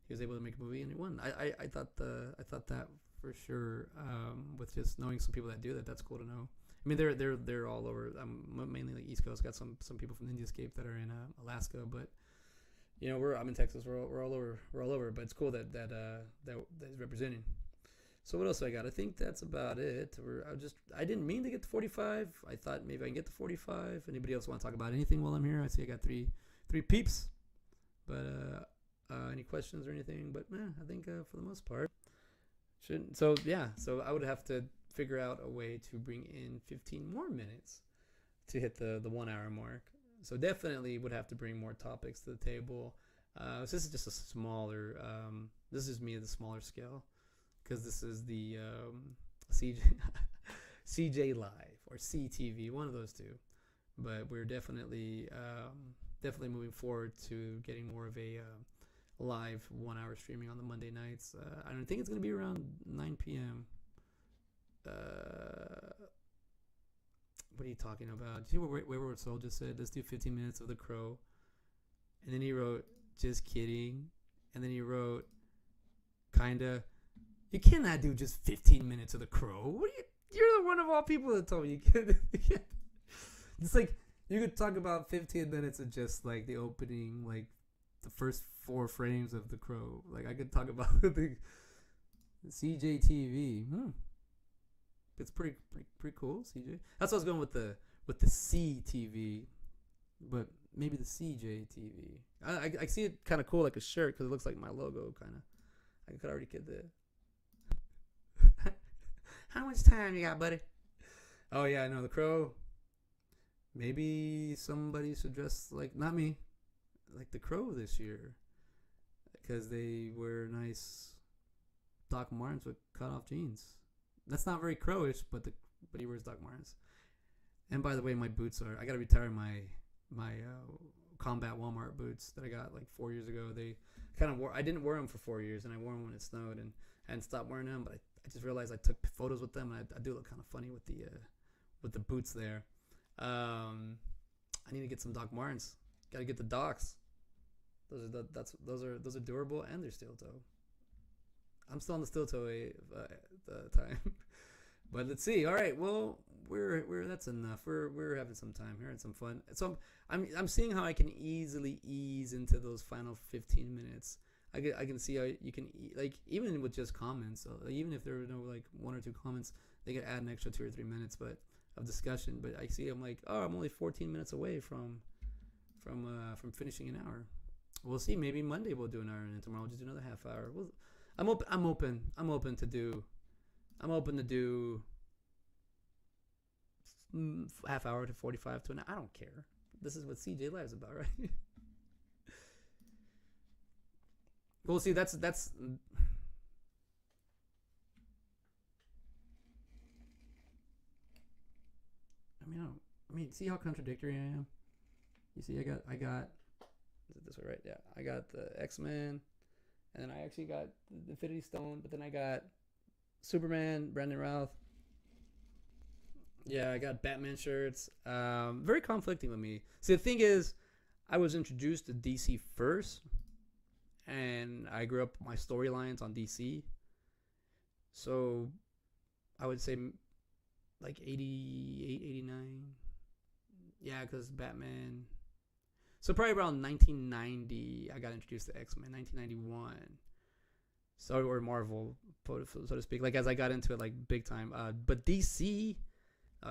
Speaker 1: was able to make a movie and he won. I thought that for sure. With just knowing some people that do that, that's cool to know. I mean, they're all over. Mainly like East Coast. Got some people from the Indie Escape that are in Alaska, but I'm in Texas. We're all over. We're all over. But it's cool that is representing. So what else I got? I think that's about it. I didn't mean to get to 45. I thought maybe I can get to 45. Anybody else want to talk about anything while I'm here? I see I got three peeps. But any questions or anything? But I think for the most part, shouldn't. So yeah. So I would have to figure out a way to bring in 15 more minutes to hit the 1 hour mark. So definitely would have to bring more topics to the table. So this is just a smaller. This is me at a smaller scale, because this is the CJ Live or CTV, one of those two. But we're definitely moving forward to getting more of a live 1 hour streaming on the Monday nights. I don't think it's going to be around 9 p.m. What are you talking about? Do you know what Wayward Soul just said? Let's do 15 minutes of The Crow. And then he wrote, just kidding. And then he wrote, kinda, you cannot do just 15 minutes of The Crow. You're the one of all people that told me you can't. It's like, you could talk about 15 minutes of just like the opening, like the first 4 frames of The Crow. Like I could talk about the CJTV. It's pretty cool, CJ. That's what I was going with the CTV, but maybe the CJTV. I see it kind of cool like a shirt because it looks like my logo kind of. I could already get the. How much time you got, buddy? Oh yeah, I know The Crow. Maybe somebody should dress like, not me, like The Crow this year, because they wear nice Doc Martens with cut off jeans. That's not very Crowish, but he wears Doc Martens. And by the way, my boots are. I gotta retire my combat Walmart boots that I got like 4 years ago. They kind of wore. I didn't wear them for 4 years, and I wore them when it snowed, and I hadn't stopped wearing them. But I just realized I took photos with them, and I do look kind of funny with the boots there. I need to get some Doc Martens. Got to get the Docs. Those are durable and they're steel toe. I'm still on the steel toe the time. But let's see. All right. Well, we're that's enough. We're having some time here and some fun. So I'm seeing how I can easily ease into those final 15 minutes. I can see how you can like even with just comments. So like, even if there were no like 1 or 2 comments, they could add an extra 2 or 3 minutes, but of discussion. But I see I'm like, oh, I'm only 14 minutes away from finishing an hour. We'll see. Maybe Monday we'll do an hour, and then tomorrow we'll just do another half hour. I'm open to do half hour to 45 to an hour. I don't care. This is what CJ Live's about, right? We'll see. That's. I mean, see how contradictory I am. You see, I got. Is it this way, right? Yeah, I got the X-Men, and then I actually got the Infinity Stone, but then I got Superman, Brandon Routh. Yeah, I got Batman shirts. Very conflicting with me. See, the thing is, I was introduced to DC first, and I grew up my storylines on DC. So, I would say like 88, 89. Yeah, because Batman. So probably around 1990, I got introduced to X-Men. 1991. So, or Marvel, so to speak. Like, as I got into it, like, big time. But DC...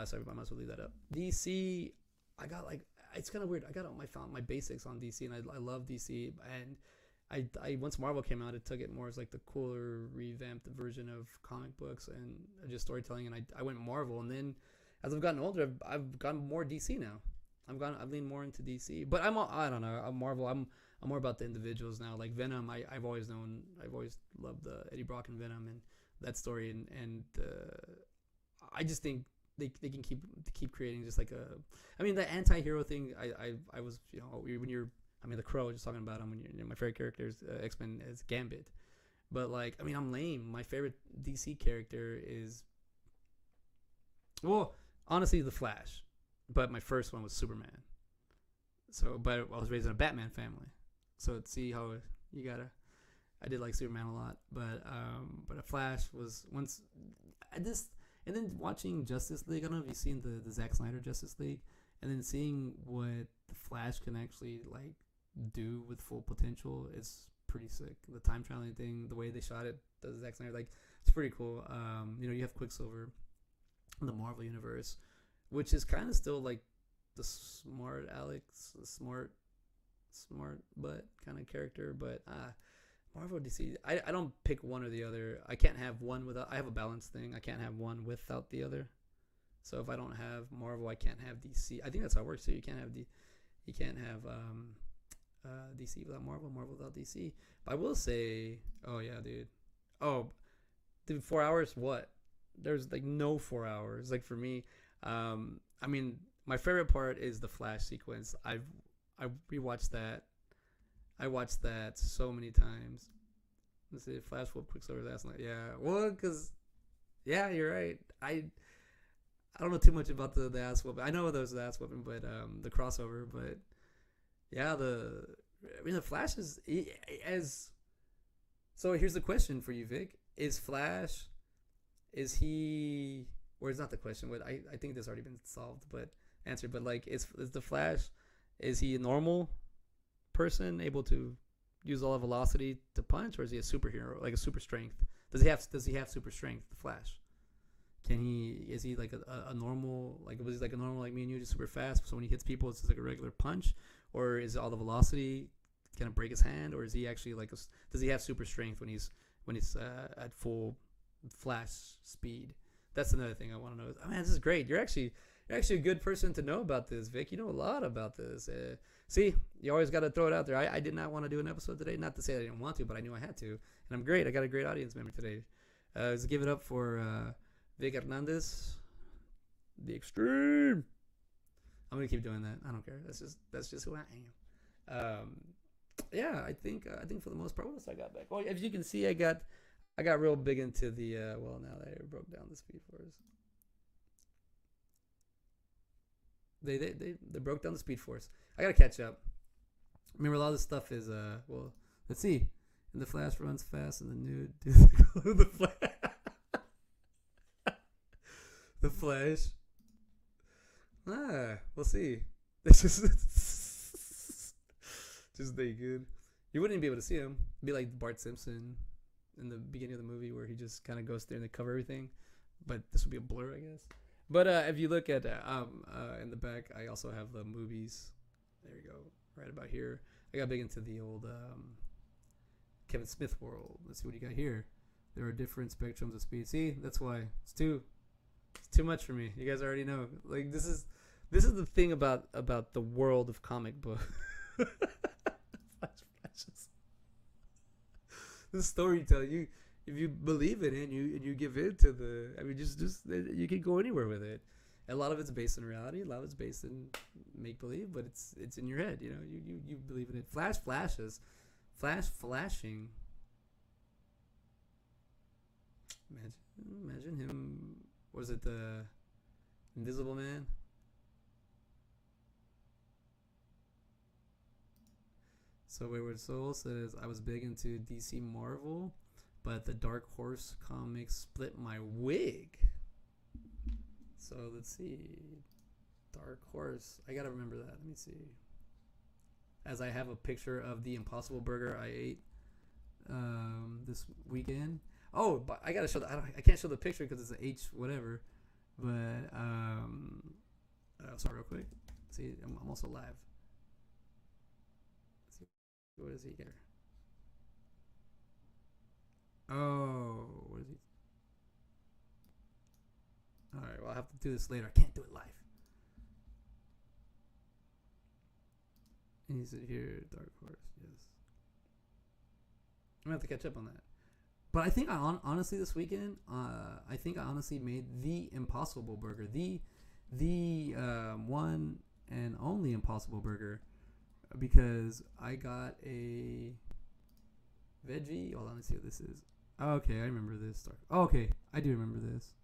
Speaker 1: sorry, I might as well leave that up. DC, I got, like... It's kind of weird. I found my basics on DC, and I love DC. And I once Marvel came out, it took it more as, like, the cooler, revamped version of comic books and just storytelling. And I went Marvel. And then, as I've gotten older, I've gotten more DC now. I've leaned more into DC, but I don't know. I'm Marvel. I'm more about the individuals now. Like Venom, I've always loved Eddie Brock and Venom and that story, and I just think they can keep creating just like the anti-hero thing. I was when you're the Crow, just talking about him when you're my favorite character is X-Men is Gambit, but like I'm lame. My favorite DC character is honestly the Flash. But my first one was Superman. So, but I was raised in a Batman family. So see how I did like Superman a lot, but a Flash was once and then watching Justice League. I don't know if you've seen the Zack Snyder Justice League, and then seeing what the Flash can actually like do with full potential is pretty sick. The time traveling thing, the way they shot it, the Zack Snyder, like it's pretty cool. You have Quicksilver in the Marvel universe, which is kind of still like the smart Alex, the smart but kind of character. But Marvel DC, I don't pick one or the other. I can't have one without. I have a balance thing. I can't have one without the other. So if I don't have Marvel, I can't have DC. I think that's how it works. So you can't have DC without Marvel, Marvel without DC. But I will say, oh yeah, dude. Oh, dude, 4 hours? What? There's like no 4 hours. Like for me. My favorite part is the Flash sequence. I rewatched that. I watched that so many times. Let's see, Flash whooped Quicksilver's ass night. Yeah, well, because you're right. I don't know too much about the ass whooping. I know there's the ass whooping, but the crossover. But yeah, the Flash is as. So here's the question for you, Vic: Is Flash? Is he? Or it's not the question, but I think this already been solved, but answered. But like, is the Flash? Is he a normal person able to use all the velocity to punch, or is he a superhero, like a super strength? Does he have super strength? The Flash. Is he like a normal, like was he like a normal like me and you, just super fast? So when he hits people, it's just like a regular punch, or is all the velocity gonna break his hand, or is he actually like does he have super strength when he's at full Flash speed? That's another thing I want to know. Oh, man, this is great. You're actually a good person to know about this, Vic. You know a lot about this. See, you always got to throw it out there. I did not want to do an episode today. Not to say I didn't want to, but I knew I had to. And I'm great. I got a great audience member today. Let's give it up for Vic Hernandez, the Extreme. I'm gonna keep doing that. I don't care. That's just who I am. Yeah, I think for the most part, what else I got back? Well, as you can see, I got real big into the well, now that I broke down the Speed Force. They broke down the Speed Force. I gotta catch up. Remember, a lot of this stuff is well, let's see. And the Flash runs fast, and the nude the Flash. The Flash. We'll see. This is just naked. You wouldn't be able to see him. It'd be like Bart Simpson in the beginning of the movie where he just kind of goes there and they cover everything. But this would be a blur, I guess. But if you look at in the back, I also have the movies. There you go, right about here. I got big into the old Kevin Smith world. Let's see what you got here. There are different spectrums of speed. See, that's why it's too much for me. You guys already know. Like this is the thing about the world of comic book. Flashes. The storytelling. If you believe it and you give in to the, I mean, just you can go anywhere with it. A lot of it's based in reality. A lot of it's based in make believe, but it's in your head. You know, you believe in it. Flash flashes, flashing. Imagine him. Was it the Invisible Man? So Wayward Soul says, I was big into DC Marvel, but the Dark Horse comics split my wig. So let's see. Dark Horse. I gotta remember that. Let me see. As I have a picture of the Impossible Burger I ate this weekend. Oh, but I gotta show I can't show the picture because it's an H whatever. But sorry, real quick. See, I'm also live. Let's see, what is he here? Oh, what is he? All right, well, I'll have to do this later. I can't do it live. And he said here, Dark Horse, yes. I'm gonna have to catch up on that. But I think honestly this weekend, I think I honestly made the Impossible Burger, the one and only Impossible Burger, because I got a veggie. Hold on, let's see what this is. Okay, I remember this. Okay, I do remember this.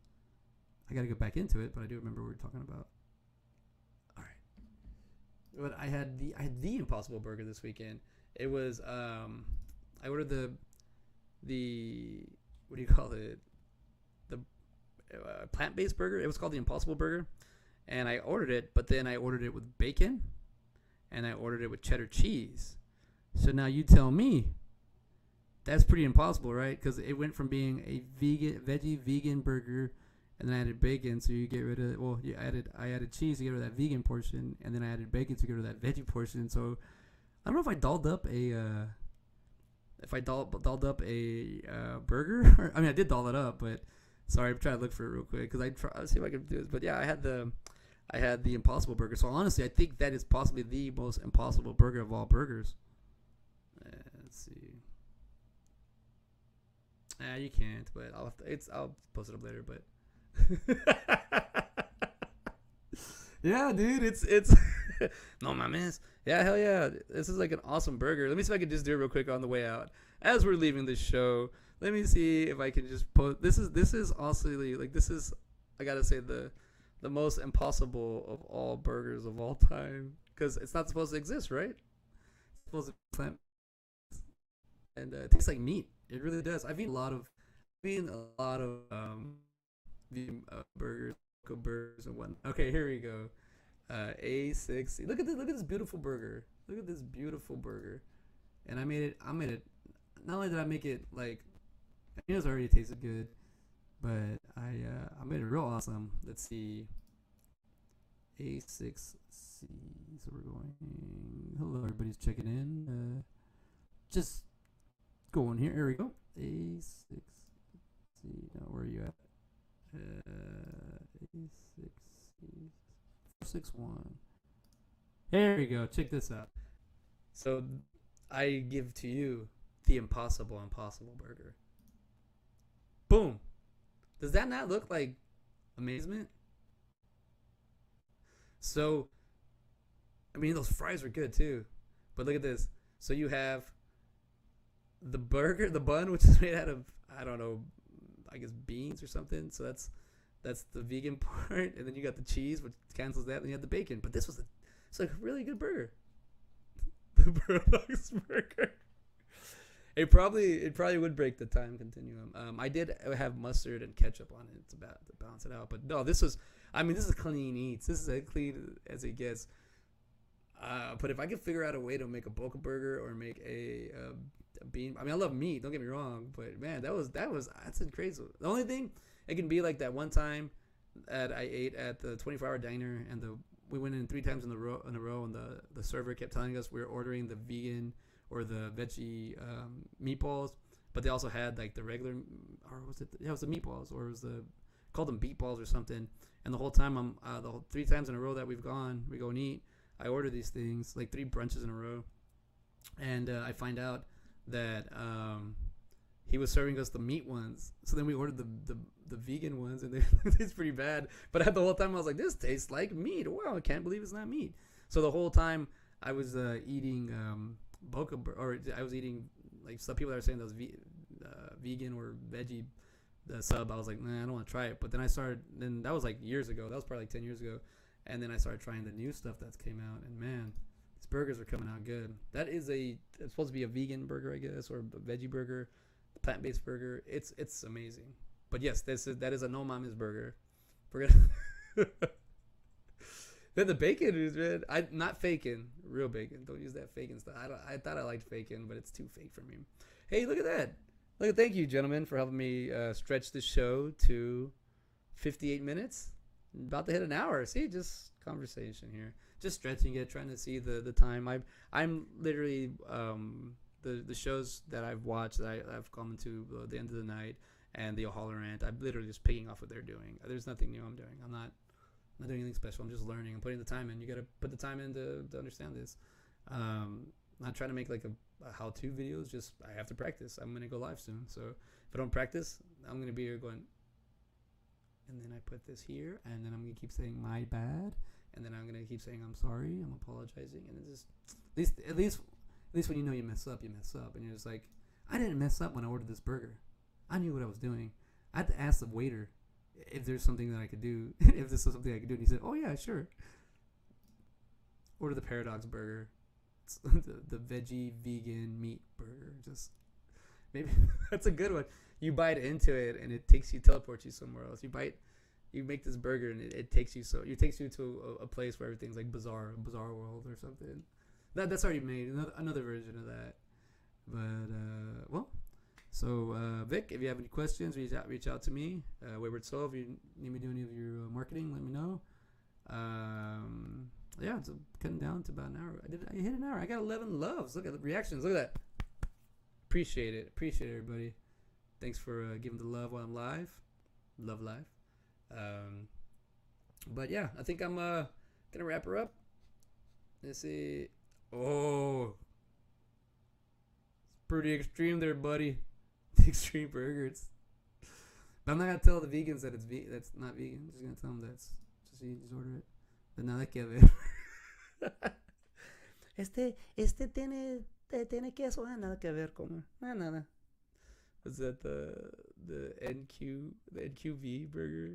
Speaker 1: I gotta go back into it, but I do remember what we're talking about. All right, but I had the Impossible Burger this weekend. It was I ordered the what do you call it? The plant-based burger. It was called the Impossible Burger, and I ordered it, but then I ordered it with bacon, and I ordered it with cheddar cheese. So now you tell me. That's pretty impossible, right? Because it went from being a veggie vegan burger, and then I added bacon, so you get rid of I added cheese to get rid of that vegan portion, and then I added bacon to get rid of that veggie portion. So I don't know if I dolled up a burger. I mean, I did doll it up, but sorry, I'm trying to look for it real quick because I'll see if I can do this. But yeah, I had the Impossible Burger. So honestly, I think that is possibly the most impossible burger of all burgers. Let's see. You can't, but I'll post it up later. But yeah, dude, it's no mames. Yeah, hell yeah, this is like an awesome burger. Let me see if I can just do it real quick on the way out as we're leaving this show. Let me see if I can just post. This is honestly like I gotta say the most impossible of all burgers of all time because it's not supposed to exist, right? It's supposed to be plant, and it tastes like meat. It really does. I've eaten a lot of burgers, and whatnot. Okay, here we go. A6. Look at this beautiful burger. Look at this beautiful burger. And I made it. Not only did I make it like, I know it's already tasted good, but I made it real awesome. Let's see. A6C. So we're going. Hello, everybody's checking in. Just go in here. Here we go. A6C. Now where are you at? A6C. 461. There we go. Check this out. So I give to you the impossible burger. Boom. Does that not look like amazement? So I mean, those fries were good too. But look at this. So you have the burger, the bun, which is made out of, I don't know, I guess beans or something. So that's the vegan part, and then you got the cheese, which cancels that. And you have the bacon. But it's like a really good burger. The Burdock's burger. It probably would break the time continuum. I did have mustard and ketchup on it to balance it out. But no, this is clean eats. This is as clean as it gets. But if I could figure out a way to make a Boca burger or make a bean, I mean, I love meat. Don't get me wrong, but man, that's crazy. The only thing it can be like that one time that I ate at the 24-hour diner, and we went in 3 times in a row, and the server kept telling us we were ordering the vegan or the veggie meatballs, but they also had like the regular, or was it? Yeah, it was the meatballs, or it was called them beatballs or something. And the whole time the whole 3 times in a row that we go and eat, I order these things like 3 brunches in a row, and I find out that he was serving us the meat ones. So then we ordered the vegan ones, and it's pretty bad. But the whole time I was like, this tastes like meat. Wow, I can't believe it's not meat. So the whole time I was eating or I was eating like some people that are saying that was vegan or veggie sub. I was like, nah, I don't want to try it. But then then that was like years ago. That was probably like 10 years ago. And then I started trying the new stuff that's came out, and man, these burgers are coming out good. It's supposed to be a vegan burger, I guess, or a veggie burger, a plant-based burger. It's amazing. But yes, that is a no mames burger. Then the bacon is, man, not faking, real bacon. Don't use that faking stuff. I thought I liked faking, but it's too fake for me. Hey, look at that. Thank you, gentlemen, for helping me stretch this show to 58 minutes. About to hit an hour. See, just conversation here, just stretching it, trying to see the time. I'm literally the shows that I've watched that I've come to the end of the night and the Holler Rant. I'm literally just picking off what they're doing. There's nothing new I'm doing. I'm not doing anything special. I'm just learning. I'm putting the time in. You got to put the time in to understand this. Not trying to make like a how-to videos. Just I have to practice. I'm gonna go live soon. So if I don't practice, I'm gonna be here going. And then I put this here, and then I'm gonna keep saying my bad, and then I'm gonna keep saying I'm sorry, I'm apologizing, and it's just at least when you know you mess up, and you're just like, I didn't mess up when I ordered this burger. I knew what I was doing. I had to ask the waiter if there's something that I could do, if this is something I could do, and he said, oh yeah, sure. Order the Paradox burger, it's the veggie vegan meat burger. Just maybe that's a good one. You bite into it, and it teleports you somewhere else. You make this burger, and it takes you to a place where everything's like bizarre world or something. That's already made another version of that. But Vic, if you have any questions, reach out to me. Wayward Soul, if you need me to do any of your marketing, let me know. Yeah, it's cutting down to about an hour. I hit an hour. I got 11 loves. Look at the reactions. Look at that. Appreciate it, everybody. Thanks for giving the love while I'm live. Love live. But yeah, I think I'm gonna wrap her up. Let's see. Oh, it's pretty extreme there, buddy. The extreme burgers. But I'm not gonna tell the vegans that that's not vegan. I'm just gonna tell them that's just order it. De nada que ver. Este tiene queso. Nada que ver, comer. Nada. Was that the NQV burger?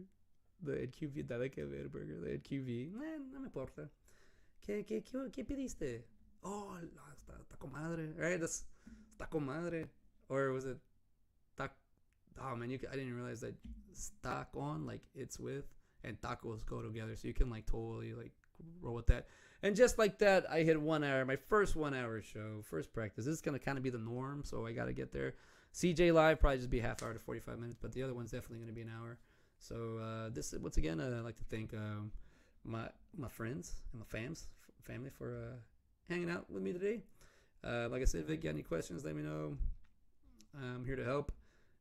Speaker 1: The NQV, nada que ver burger. The NQV. No me importa. ¿Qué pediste? Oh, está con madre. Right? Está con madre. Or was it oh man, I didn't realize that está con, like it's with, and tacos go together. So you can like totally like roll with that. And just like that, I hit 1 hour. My first 1 hour show, first practice. This is going to kind of be the norm, so I got to get there. CJ Live probably just be half hour to 45 minutes, but the other one's definitely going to be an hour. So this once again, I'd like to thank my friends and my family for hanging out with me today. Like I said, Vic, you got any questions? Let me know. I'm here to help.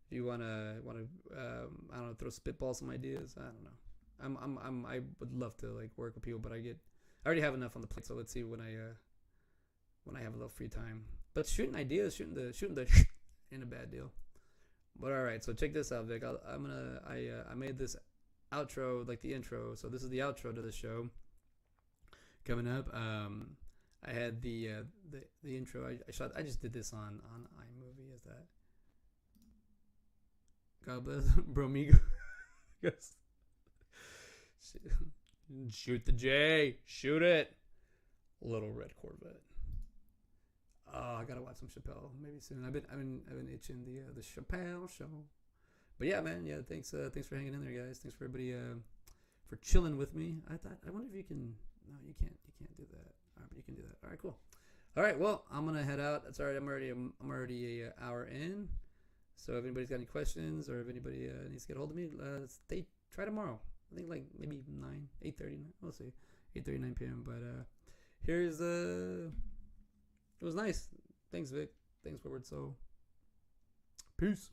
Speaker 1: If you wanna I don't know, throw spitball some ideas. I don't know. I would love to like work with people, but I already have enough on the plate. So let's see when I have a little free time. But shooting ideas, shooting the ain't a bad deal. But all right, so check this out, Vic. I made this outro like the intro. So this is the outro to the show. coming up. I had the intro. I shot. I just did this on iMovie. Is that? God bless Bromigo. Yes. Shoot the J. Shoot it. Little Red Corvette. Oh, I gotta watch some Chappelle maybe soon. I've been itching the Chappelle show. But yeah, man. Yeah, thanks for hanging in there, guys. Thanks for everybody for chilling with me. I wonder if you can. No, you can't do that. All right, but you can do that. All right, cool. All right, well, I'm gonna head out. That's all right. I'm already a hour in. So if anybody's got any questions or if anybody needs to get a hold of me, try tomorrow. I think like maybe 8:30. We'll see, 8:30, 9 p.m. But here's it was nice. Thanks, Vic. Thanks, Woodward. So peace.